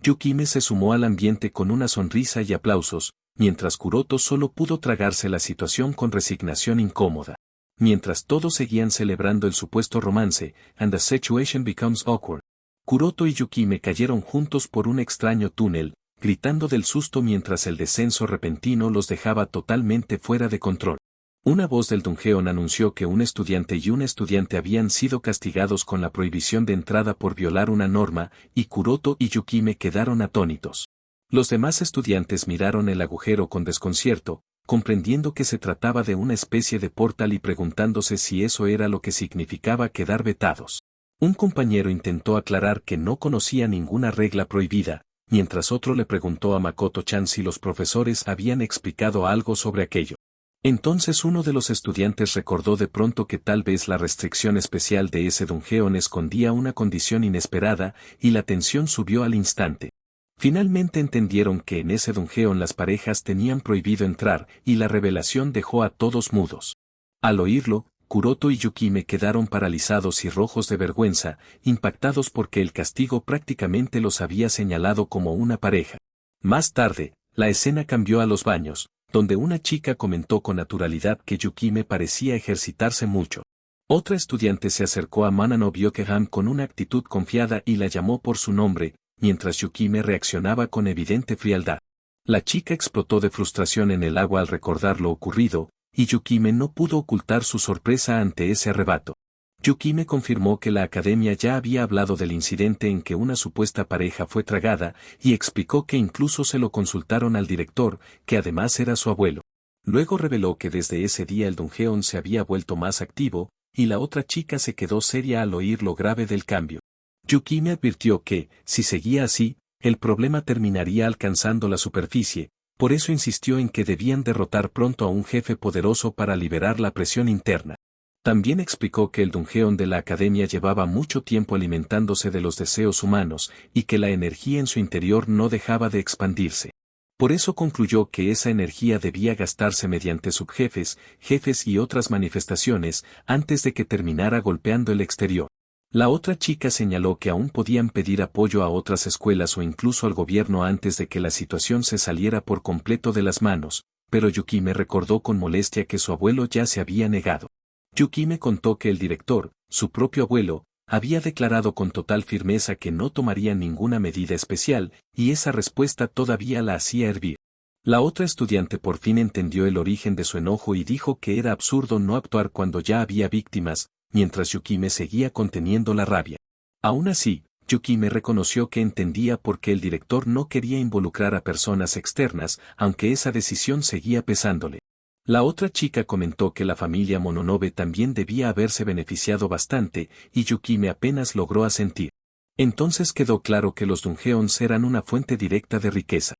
Yukime se sumó al ambiente con una sonrisa y aplausos, mientras Kuroto solo pudo tragarse la situación con resignación incómoda. Mientras todos seguían celebrando el supuesto romance, and the situation becomes awkward. Kuroto y Yukime cayeron juntos por un extraño túnel, gritando del susto mientras el descenso repentino los dejaba totalmente fuera de control. Una voz del Dungeon anunció que un estudiante y una estudiante habían sido castigados con la prohibición de entrada por violar una norma, y Kuroto y Yukime quedaron atónitos. Los demás estudiantes miraron el agujero con desconcierto, comprendiendo que se trataba de una especie de portal y preguntándose si eso era lo que significaba quedar vetados. Un compañero intentó aclarar que no conocía ninguna regla prohibida, mientras otro le preguntó a Makoto-chan si los profesores habían explicado algo sobre aquello. Entonces uno de los estudiantes recordó de pronto que tal vez la restricción especial de ese Dungeon escondía una condición inesperada, y la tensión subió al instante. Finalmente entendieron que en ese Dungeon las parejas tenían prohibido entrar, y la revelación dejó a todos mudos. Al oírlo, Kuroto y Yukime quedaron paralizados y rojos de vergüenza, impactados porque el castigo prácticamente los había señalado como una pareja. Más tarde, la escena cambió a los baños, donde una chica comentó con naturalidad que Yukime parecía ejercitarse mucho. Otra estudiante se acercó a Manano Byokeham con una actitud confiada y la llamó por su nombre, mientras Yukime reaccionaba con evidente frialdad. La chica explotó de frustración en el agua al recordar lo ocurrido, y Yukime no pudo ocultar su sorpresa ante ese arrebato. Yukime confirmó que la academia ya había hablado del incidente en que una supuesta pareja fue tragada, y explicó que incluso se lo consultaron al director, que además era su abuelo. Luego reveló que desde ese día el Dungeon se había vuelto más activo, y la otra chica se quedó seria al oír lo grave del cambio. Yukime advirtió que, si seguía así, el problema terminaría alcanzando la superficie, por eso insistió en que debían derrotar pronto a un jefe poderoso para liberar la presión interna. También explicó que el Dungeon de la academia llevaba mucho tiempo alimentándose de los deseos humanos, y que la energía en su interior no dejaba de expandirse. Por eso concluyó que esa energía debía gastarse mediante subjefes, jefes y otras manifestaciones, antes de que terminara golpeando el exterior. La otra chica señaló que aún podían pedir apoyo a otras escuelas o incluso al gobierno antes de que la situación se saliera por completo de las manos, pero Yukime recordó con molestia que su abuelo ya se había negado. Yukime contó que el director, su propio abuelo, había declarado con total firmeza que no tomaría ninguna medida especial, y esa respuesta todavía la hacía hervir. La otra estudiante por fin entendió el origen de su enojo y dijo que era absurdo no actuar cuando ya había víctimas, mientras Yukime seguía conteniendo la rabia. Aún así, Yukime reconoció que entendía por qué el director no quería involucrar a personas externas, aunque esa decisión seguía pesándole. La otra chica comentó que la familia Mononobe también debía haberse beneficiado bastante, y Yukime apenas logró asentir. Entonces quedó claro que los Dungeons eran una fuente directa de riqueza.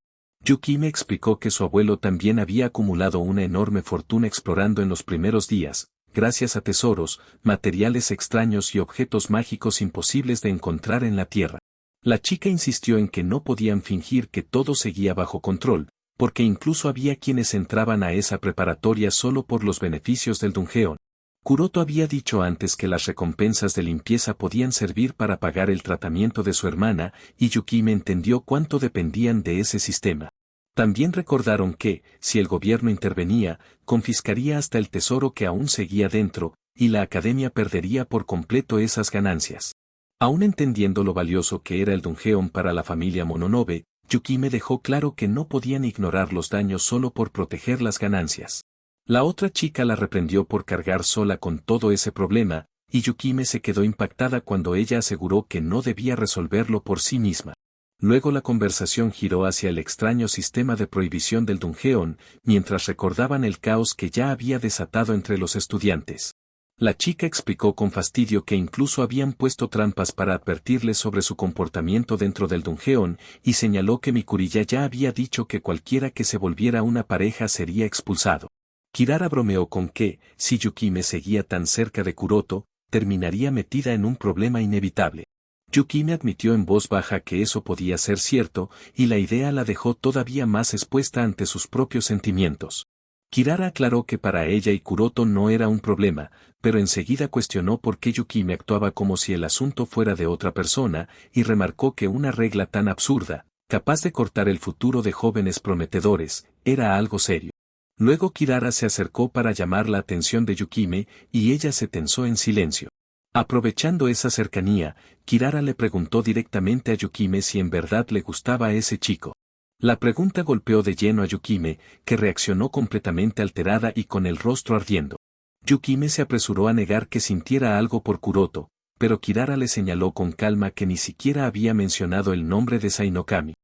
Yukime explicó que su abuelo también había acumulado una enorme fortuna explorando en los primeros días, gracias a tesoros, materiales extraños y objetos mágicos imposibles de encontrar en la Tierra. La chica insistió en que no podían fingir que todo seguía bajo control, porque incluso había quienes entraban a esa preparatoria solo por los beneficios del Dungeon. Kuroto había dicho antes que las recompensas de limpieza podían servir para pagar el tratamiento de su hermana, y Yukime entendió cuánto dependían de ese sistema. También recordaron que, si el gobierno intervenía, confiscaría hasta el tesoro que aún seguía dentro, y la academia perdería por completo esas ganancias. Aún entendiendo lo valioso que era el Dungeon para la familia Mononobe, Yukime dejó claro que no podían ignorar los daños solo por proteger las ganancias. La otra chica la reprendió por cargar sola con todo ese problema, y Yukime se quedó impactada cuando ella aseguró que no debía resolverlo por sí misma. Luego la conversación giró hacia el extraño sistema de prohibición del Dungeon, mientras recordaban el caos que ya había desatado entre los estudiantes. La chica explicó con fastidio que incluso habían puesto trampas para advertirles sobre su comportamiento dentro del Dungeon, y señaló que Mikuriya ya había dicho que cualquiera que se volviera una pareja sería expulsado. Kirara bromeó con que, si Yukime seguía tan cerca de Kuroto, terminaría metida en un problema inevitable. Yukime admitió en voz baja que eso podía ser cierto, y la idea la dejó todavía más expuesta ante sus propios sentimientos. Kirara aclaró que para ella y Kuroto no era un problema, pero enseguida cuestionó por qué Yukime actuaba como si el asunto fuera de otra persona, y remarcó que una regla tan absurda, capaz de cortar el futuro de jóvenes prometedores, era algo serio. Luego Kirara se acercó para llamar la atención de Yukime, y ella se tensó en silencio. Aprovechando esa cercanía, Kirara le preguntó directamente a Yukime si en verdad le gustaba a ese chico. La pregunta golpeó de lleno a Yukime, que reaccionó completamente alterada y con el rostro ardiendo. Yukime se apresuró a negar que sintiera algo por Kuroto, pero Kirara le señaló con calma que ni siquiera había mencionado el nombre de Sainokami.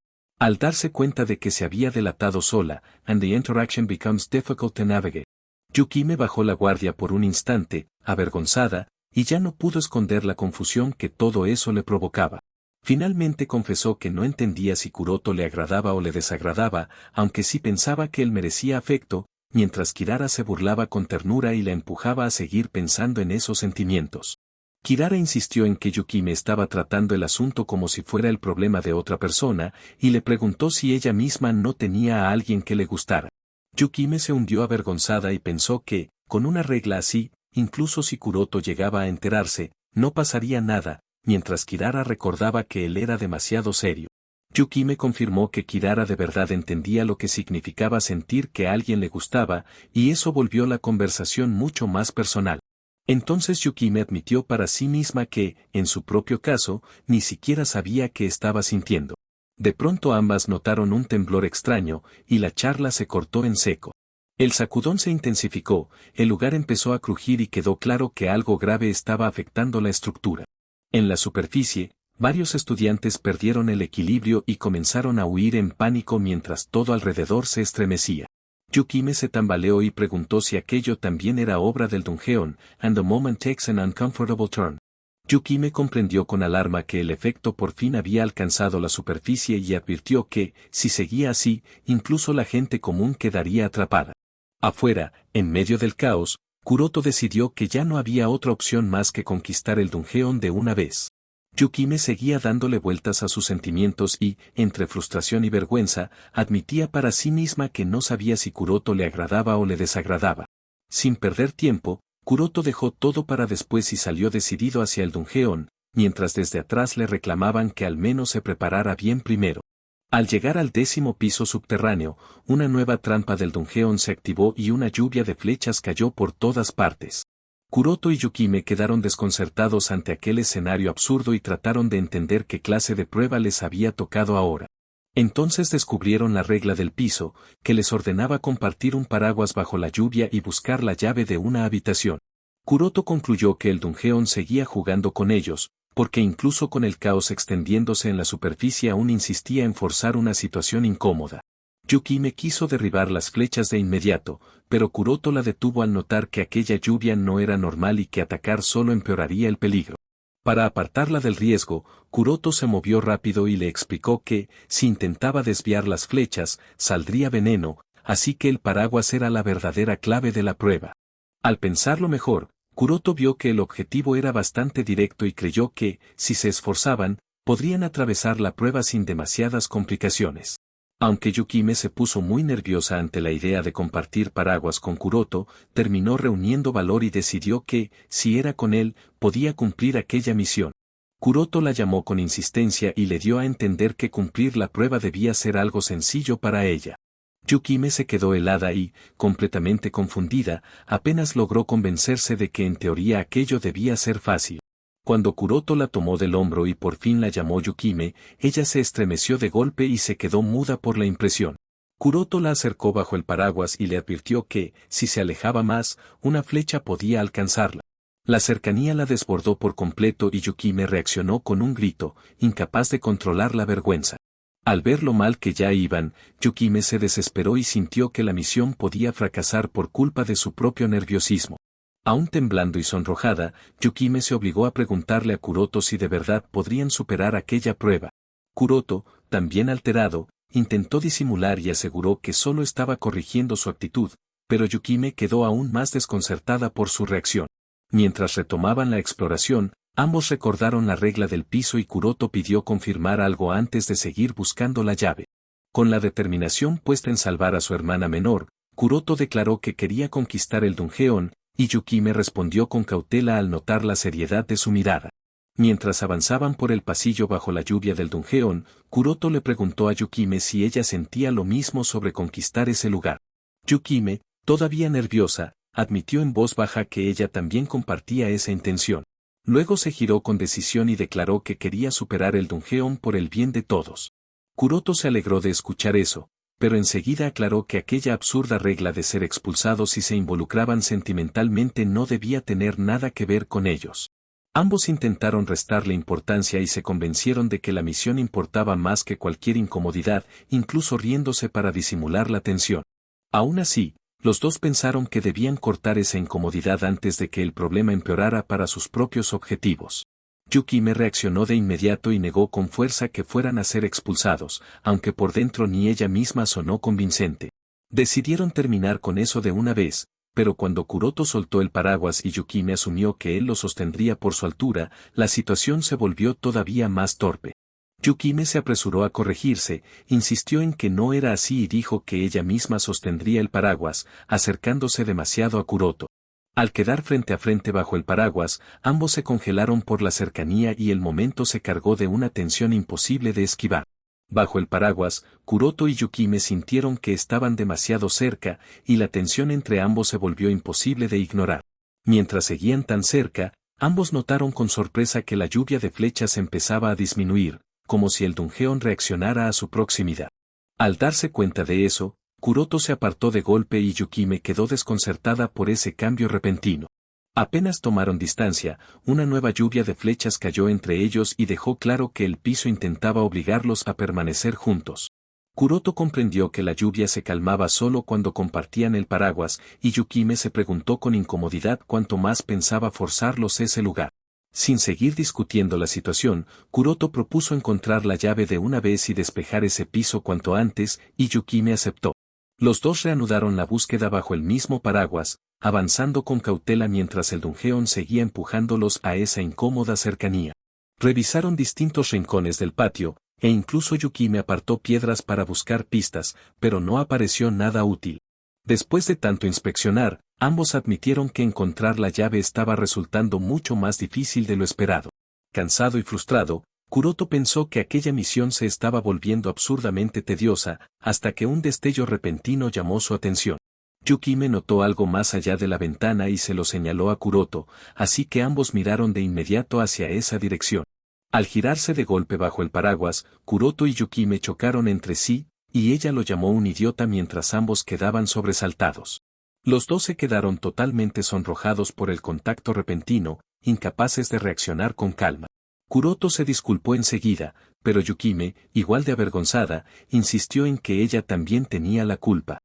Al darse cuenta de que se había delatado sola, and the interaction becomes difficult to navigate, Yukime bajó la guardia por un instante, avergonzada, y ya no pudo esconder la confusión que todo eso le provocaba. Finalmente confesó que no entendía si Kuroto le agradaba o le desagradaba, aunque sí pensaba que él merecía afecto, mientras Kirara se burlaba con ternura y la empujaba a seguir pensando en esos sentimientos. Kirara insistió en que Yukime estaba tratando el asunto como si fuera el problema de otra persona, y le preguntó si ella misma no tenía a alguien que le gustara. Yukime se hundió avergonzada y pensó que, con una regla así, incluso si Kuroto llegaba a enterarse, no pasaría nada, mientras Kirara recordaba que él era demasiado serio. Yukime confirmó que Kirara de verdad entendía lo que significaba sentir que a alguien le gustaba, y eso volvió la conversación mucho más personal. Entonces Yukime admitió para sí misma que, en su propio caso, ni siquiera sabía qué estaba sintiendo. De pronto ambas notaron un temblor extraño, y la charla se cortó en seco. El sacudón se intensificó, el lugar empezó a crujir y quedó claro que algo grave estaba afectando la estructura. En la superficie, varios estudiantes perdieron el equilibrio y comenzaron a huir en pánico mientras todo alrededor se estremecía. Yukime se tambaleó y preguntó si aquello también era obra del Dungeon, and the moment takes an uncomfortable turn. Yukime comprendió con alarma que el efecto por fin había alcanzado la superficie y advirtió que, si seguía así, incluso la gente común quedaría atrapada. Afuera, en medio del caos, Kuroto decidió que ya no había otra opción más que conquistar el Dungeon de una vez. Yukime seguía dándole vueltas a sus sentimientos y, entre frustración y vergüenza, admitía para sí misma que no sabía si Kuroto le agradaba o le desagradaba. Sin perder tiempo, Kuroto dejó todo para después y salió decidido hacia el Dungeon, mientras desde atrás le reclamaban que al menos se preparara bien primero. Al llegar al 10º piso subterráneo, una nueva trampa del Dungeon se activó y una lluvia de flechas cayó por todas partes. Kuroto y Yukime quedaron desconcertados ante aquel escenario absurdo y trataron de entender qué clase de prueba les había tocado ahora. Entonces descubrieron la regla del piso, que les ordenaba compartir un paraguas bajo la lluvia y buscar la llave de una habitación. Kuroto concluyó que el Dungeon seguía jugando con ellos, porque incluso con el caos extendiéndose en la superficie aún insistía en forzar una situación incómoda. Yukime quiso derribar las flechas de inmediato, pero Kuroto la detuvo al notar que aquella lluvia no era normal y que atacar solo empeoraría el peligro. Para apartarla del riesgo, Kuroto se movió rápido y le explicó que, si intentaba desviar las flechas, saldría veneno, así que el paraguas era la verdadera clave de la prueba. Al pensarlo mejor, Kuroto vio que el objetivo era bastante directo y creyó que, si se esforzaban, podrían atravesar la prueba sin demasiadas complicaciones. Aunque Yukime se puso muy nerviosa ante la idea de compartir paraguas con Kuroto, terminó reuniendo valor y decidió que, si era con él, podía cumplir aquella misión. Kuroto la llamó con insistencia y le dio a entender que cumplir la prueba debía ser algo sencillo para ella. Yukime se quedó helada y, completamente confundida, apenas logró convencerse de que en teoría aquello debía ser fácil. Cuando Kuroto la tomó del hombro y por fin la llamó Yukime, ella se estremeció de golpe y se quedó muda por la impresión. Kuroto la acercó bajo el paraguas y le advirtió que, si se alejaba más, una flecha podía alcanzarla. La cercanía la desbordó por completo y Yukime reaccionó con un grito, incapaz de controlar la vergüenza. Al ver lo mal que ya iban, Yukime se desesperó y sintió que la misión podía fracasar por culpa de su propio nerviosismo. Aún temblando y sonrojada, Yukime se obligó a preguntarle a Kuroto si de verdad podrían superar aquella prueba. Kuroto, también alterado, intentó disimular y aseguró que solo estaba corrigiendo su actitud, pero Yukime quedó aún más desconcertada por su reacción. Mientras retomaban la exploración, ambos recordaron la regla del piso y Kuroto pidió confirmar algo antes de seguir buscando la llave. Con la determinación puesta en salvar a su hermana menor, Kuroto declaró que quería conquistar el Dungeon, y Yukime respondió con cautela al notar la seriedad de su mirada. Mientras avanzaban por el pasillo bajo la lluvia del Dungeon, Kuroto le preguntó a Yukime si ella sentía lo mismo sobre conquistar ese lugar. Yukime, todavía nerviosa, admitió en voz baja que ella también compartía esa intención. Luego se giró con decisión y declaró que quería superar el Dungeon por el bien de todos. Kuroto se alegró de escuchar eso, pero enseguida aclaró que aquella absurda regla de ser expulsados si se involucraban sentimentalmente no debía tener nada que ver con ellos. Ambos intentaron restarle importancia y se convencieron de que la misión importaba más que cualquier incomodidad, incluso riéndose para disimular la tensión. Aún así, los dos pensaron que debían cortar esa incomodidad antes de que el problema empeorara para sus propios objetivos. Yukime reaccionó de inmediato y negó con fuerza que fueran a ser expulsados, aunque por dentro ni ella misma sonó convincente. Decidieron terminar con eso de una vez, pero cuando Kuroto soltó el paraguas y Yukime asumió que él lo sostendría por su altura, la situación se volvió todavía más torpe. Yukime se apresuró a corregirse, insistió en que no era así y dijo que ella misma sostendría el paraguas, acercándose demasiado a Kuroto. Al quedar frente a frente bajo el paraguas, ambos se congelaron por la cercanía y el momento se cargó de una tensión imposible de esquivar. Bajo el paraguas, Kuroto y Yukime sintieron que estaban demasiado cerca, y la tensión entre ambos se volvió imposible de ignorar. Mientras seguían tan cerca, ambos notaron con sorpresa que la lluvia de flechas empezaba a disminuir, como si el Dungeon reaccionara a su proximidad. Al darse cuenta de eso, Kuroto se apartó de golpe y Yukime quedó desconcertada por ese cambio repentino. Apenas tomaron distancia, una nueva lluvia de flechas cayó entre ellos y dejó claro que el piso intentaba obligarlos a permanecer juntos. Kuroto comprendió que la lluvia se calmaba solo cuando compartían el paraguas, y Yukime se preguntó con incomodidad cuánto más pensaba forzarlos ese lugar. Sin seguir discutiendo la situación, Kuroto propuso encontrar la llave de una vez y despejar ese piso cuanto antes, y Yukime aceptó. Los dos reanudaron la búsqueda bajo el mismo paraguas, avanzando con cautela mientras el Dungeon seguía empujándolos a esa incómoda cercanía. Revisaron distintos rincones del patio, e incluso Yukime apartó piedras para buscar pistas, pero no apareció nada útil. Después de tanto inspeccionar, ambos admitieron que encontrar la llave estaba resultando mucho más difícil de lo esperado. Cansado y frustrado, Kuroto pensó que aquella misión se estaba volviendo absurdamente tediosa, hasta que un destello repentino llamó su atención. Yukime notó algo más allá de la ventana y se lo señaló a Kuroto, así que ambos miraron de inmediato hacia esa dirección. Al girarse de golpe bajo el paraguas, Kuroto y Yukime chocaron entre sí, y ella lo llamó un idiota mientras ambos quedaban sobresaltados. Los dos se quedaron totalmente sonrojados por el contacto repentino, incapaces de reaccionar con calma. Kuroto se disculpó enseguida, pero Yukime, igual de avergonzada, insistió en que ella también tenía la culpa.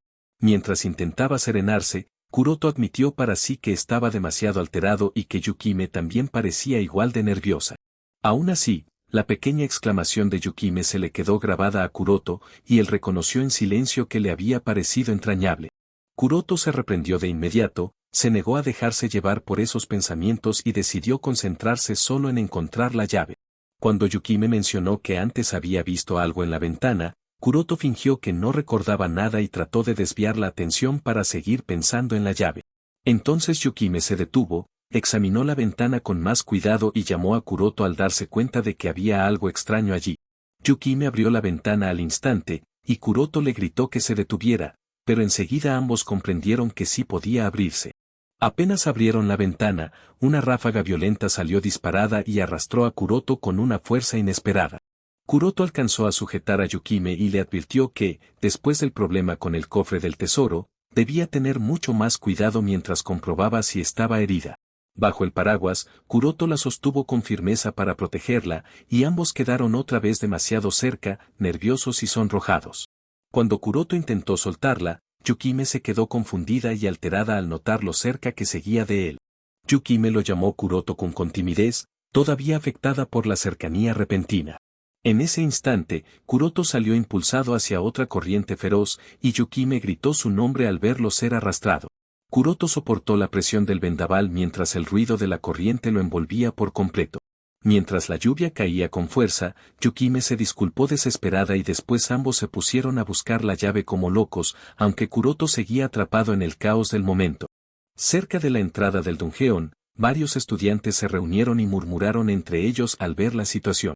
Mientras intentaba serenarse, Kuroto admitió para sí que estaba demasiado alterado y que Yukime también parecía igual de nerviosa. Aún así, la pequeña exclamación de Yukime se le quedó grabada a Kuroto, y él reconoció en silencio que le había parecido entrañable. Kuroto se reprendió de inmediato, se negó a dejarse llevar por esos pensamientos y decidió concentrarse solo en encontrar la llave. Cuando Yukime mencionó que antes había visto algo en la ventana, Kuroto fingió que no recordaba nada y trató de desviar la atención para seguir pensando en la llave. Entonces Yukime se detuvo, examinó la ventana con más cuidado y llamó a Kuroto al darse cuenta de que había algo extraño allí. Yukime abrió la ventana al instante, y Kuroto le gritó que se detuviera, pero enseguida ambos comprendieron que sí podía abrirse. Apenas abrieron la ventana, una ráfaga violenta salió disparada y arrastró a Kuroto con una fuerza inesperada. Kuroto alcanzó a sujetar a Yukime y le advirtió que, después del problema con el cofre del tesoro, debía tener mucho más cuidado mientras comprobaba si estaba herida. Bajo el paraguas, Kuroto la sostuvo con firmeza para protegerla, y ambos quedaron otra vez demasiado cerca, nerviosos y sonrojados. Cuando Kuroto intentó soltarla, Yukime se quedó confundida y alterada al notar lo cerca que seguía de él. Yukime lo llamó Kuroto con timidez, todavía afectada por la cercanía repentina. En ese instante, Kuroto salió impulsado hacia otra corriente feroz, y Yukime gritó su nombre al verlo ser arrastrado. Kuroto soportó la presión del vendaval mientras el ruido de la corriente lo envolvía por completo. Mientras la lluvia caía con fuerza, Yukime se disculpó desesperada y después ambos se pusieron a buscar la llave como locos, aunque Kuroto seguía atrapado en el caos del momento. Cerca de la entrada del dungeon, varios estudiantes se reunieron y murmuraron entre ellos al ver la situación.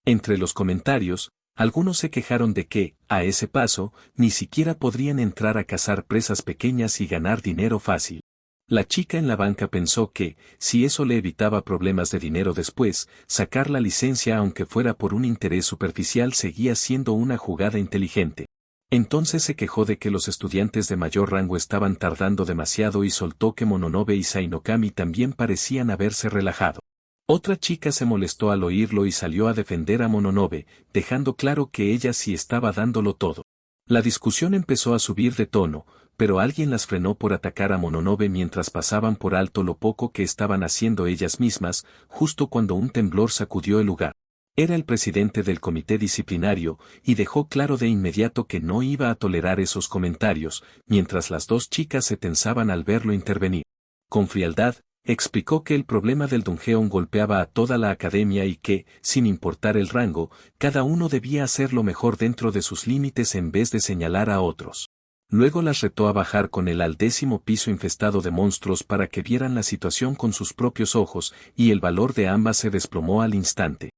Entre los comentarios, algunos se quejaron de que, a ese paso, ni siquiera podrían entrar a cazar presas pequeñas y ganar dinero fácil. La chica en la banca pensó que, si eso le evitaba problemas de dinero después, sacar la licencia aunque fuera por un interés superficial seguía siendo una jugada inteligente. Entonces se quejó de que los estudiantes de mayor rango estaban tardando demasiado y soltó que Mononobe y Sainokami también parecían haberse relajado. Otra chica se molestó al oírlo y salió a defender a Mononobe, dejando claro que ella sí estaba dándolo todo. La discusión empezó a subir de tono, pero alguien las frenó por atacar a Mononobe mientras pasaban por alto lo poco que estaban haciendo ellas mismas, justo cuando un temblor sacudió el lugar. Era el presidente del comité disciplinario, y dejó claro de inmediato que no iba a tolerar esos comentarios, mientras las dos chicas se tensaban al verlo intervenir. Con frialdad, explicó que el problema del dungeon golpeaba a toda la academia y que, sin importar el rango, cada uno debía hacer lo mejor dentro de sus límites en vez de señalar a otros. Luego las retó a bajar con él al 10º piso infestado de monstruos para que vieran la situación con sus propios ojos, y el valor de ambas se desplomó al instante.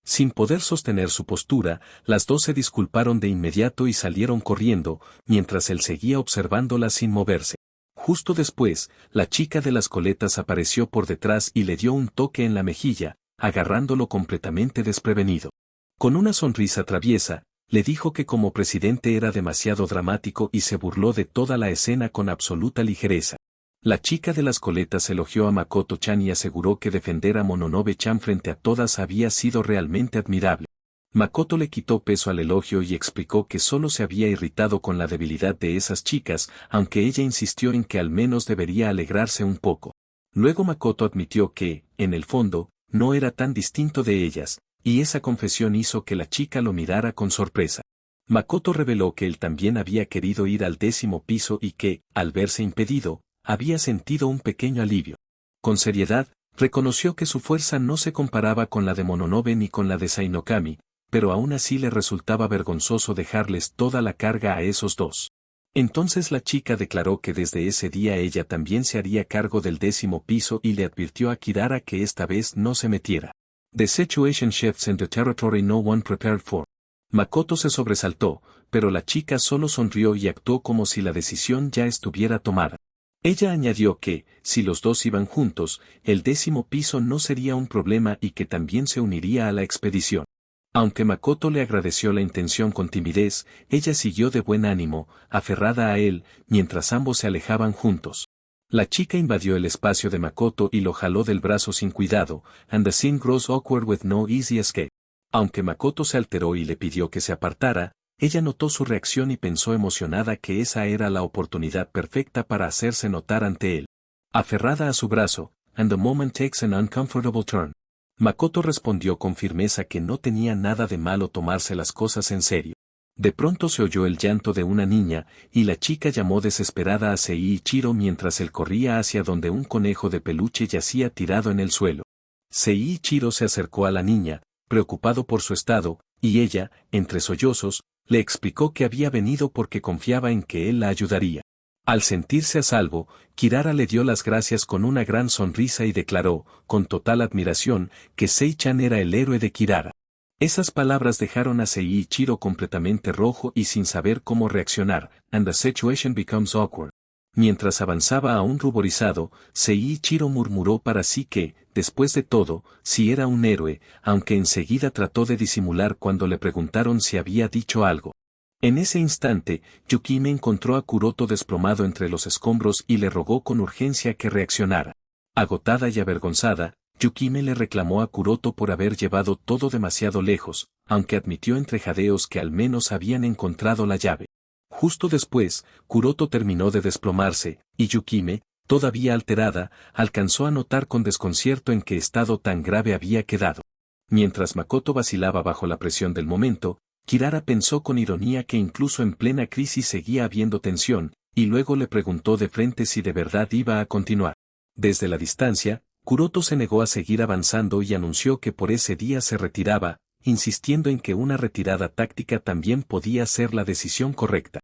Sin poder sostener su postura, las dos se disculparon de inmediato y salieron corriendo, mientras él seguía observándolas sin moverse. Justo después, la chica de las coletas apareció por detrás y le dio un toque en la mejilla, agarrándolo completamente desprevenido. Con una sonrisa traviesa, le dijo que como presidente era demasiado dramático y se burló de toda la escena con absoluta ligereza. La chica de las coletas elogió a Makoto-chan y aseguró que defender a Mononobe-chan frente a todas había sido realmente admirable. Makoto le quitó peso al elogio y explicó que solo se había irritado con la debilidad de esas chicas, aunque ella insistió en que al menos debería alegrarse un poco. Luego Makoto admitió que, en el fondo, no era tan distinto de ellas, y esa confesión hizo que la chica lo mirara con sorpresa. Makoto reveló que él también había querido ir al 10º piso y que, al verse impedido, había sentido un pequeño alivio. Con seriedad, reconoció que su fuerza no se comparaba con la de Mononobe ni con la de Sainokami, pero aún así le resultaba vergonzoso dejarles toda la carga a esos dos. Entonces la chica declaró que desde ese día ella también se haría cargo del 10º piso y le advirtió a Kirara que esta vez no se metiera. The situation shifts into territory no one prepared for. Makoto se sobresaltó, pero la chica solo sonrió y actuó como si la decisión ya estuviera tomada. Ella añadió que, si los dos iban juntos, el 10º piso no sería un problema y que también se uniría a la expedición. Aunque Makoto le agradeció la intención con timidez, ella siguió de buen ánimo, aferrada a él, mientras ambos se alejaban juntos. La chica invadió el espacio de Makoto y lo jaló del brazo sin cuidado, and the scene grows awkward with no easy escape. Aunque Makoto se alteró y le pidió que se apartara, ella notó su reacción y pensó emocionada que esa era la oportunidad perfecta para hacerse notar ante él. Aferrada a su brazo, and the moment takes an uncomfortable turn. Makoto respondió con firmeza que no tenía nada de malo tomarse las cosas en serio. De pronto se oyó el llanto de una niña, y la chica llamó desesperada a Seiichiro mientras él corría hacia donde un conejo de peluche yacía tirado en el suelo. Seiichiro se acercó a la niña, preocupado por su estado, y ella, entre sollozos, le explicó que había venido porque confiaba en que él la ayudaría. Al sentirse a salvo, Kirara le dio las gracias con una gran sonrisa y declaró, con total admiración, que Sei-chan era el héroe de Kirara. Esas palabras dejaron a Seiichiro completamente rojo y sin saber cómo reaccionar, and the situation becomes awkward. Mientras avanzaba aún ruborizado, Seiichiro murmuró para sí que, después de todo, si era un héroe, aunque enseguida trató de disimular cuando le preguntaron si había dicho algo. En ese instante, Yukime encontró a Kuroto desplomado entre los escombros y le rogó con urgencia que reaccionara. Agotada y avergonzada, Yukime le reclamó a Kuroto por haber llevado todo demasiado lejos, aunque admitió entre jadeos que al menos habían encontrado la llave. Justo después, Kuroto terminó de desplomarse, y Yukime, todavía alterada, alcanzó a notar con desconcierto en qué estado tan grave había quedado. Mientras Makoto vacilaba bajo la presión del momento, Kirara pensó con ironía que incluso en plena crisis seguía habiendo tensión, y luego le preguntó de frente si de verdad iba a continuar. Desde la distancia, Kuroto se negó a seguir avanzando y anunció que por ese día se retiraba, insistiendo en que una retirada táctica también podía ser la decisión correcta.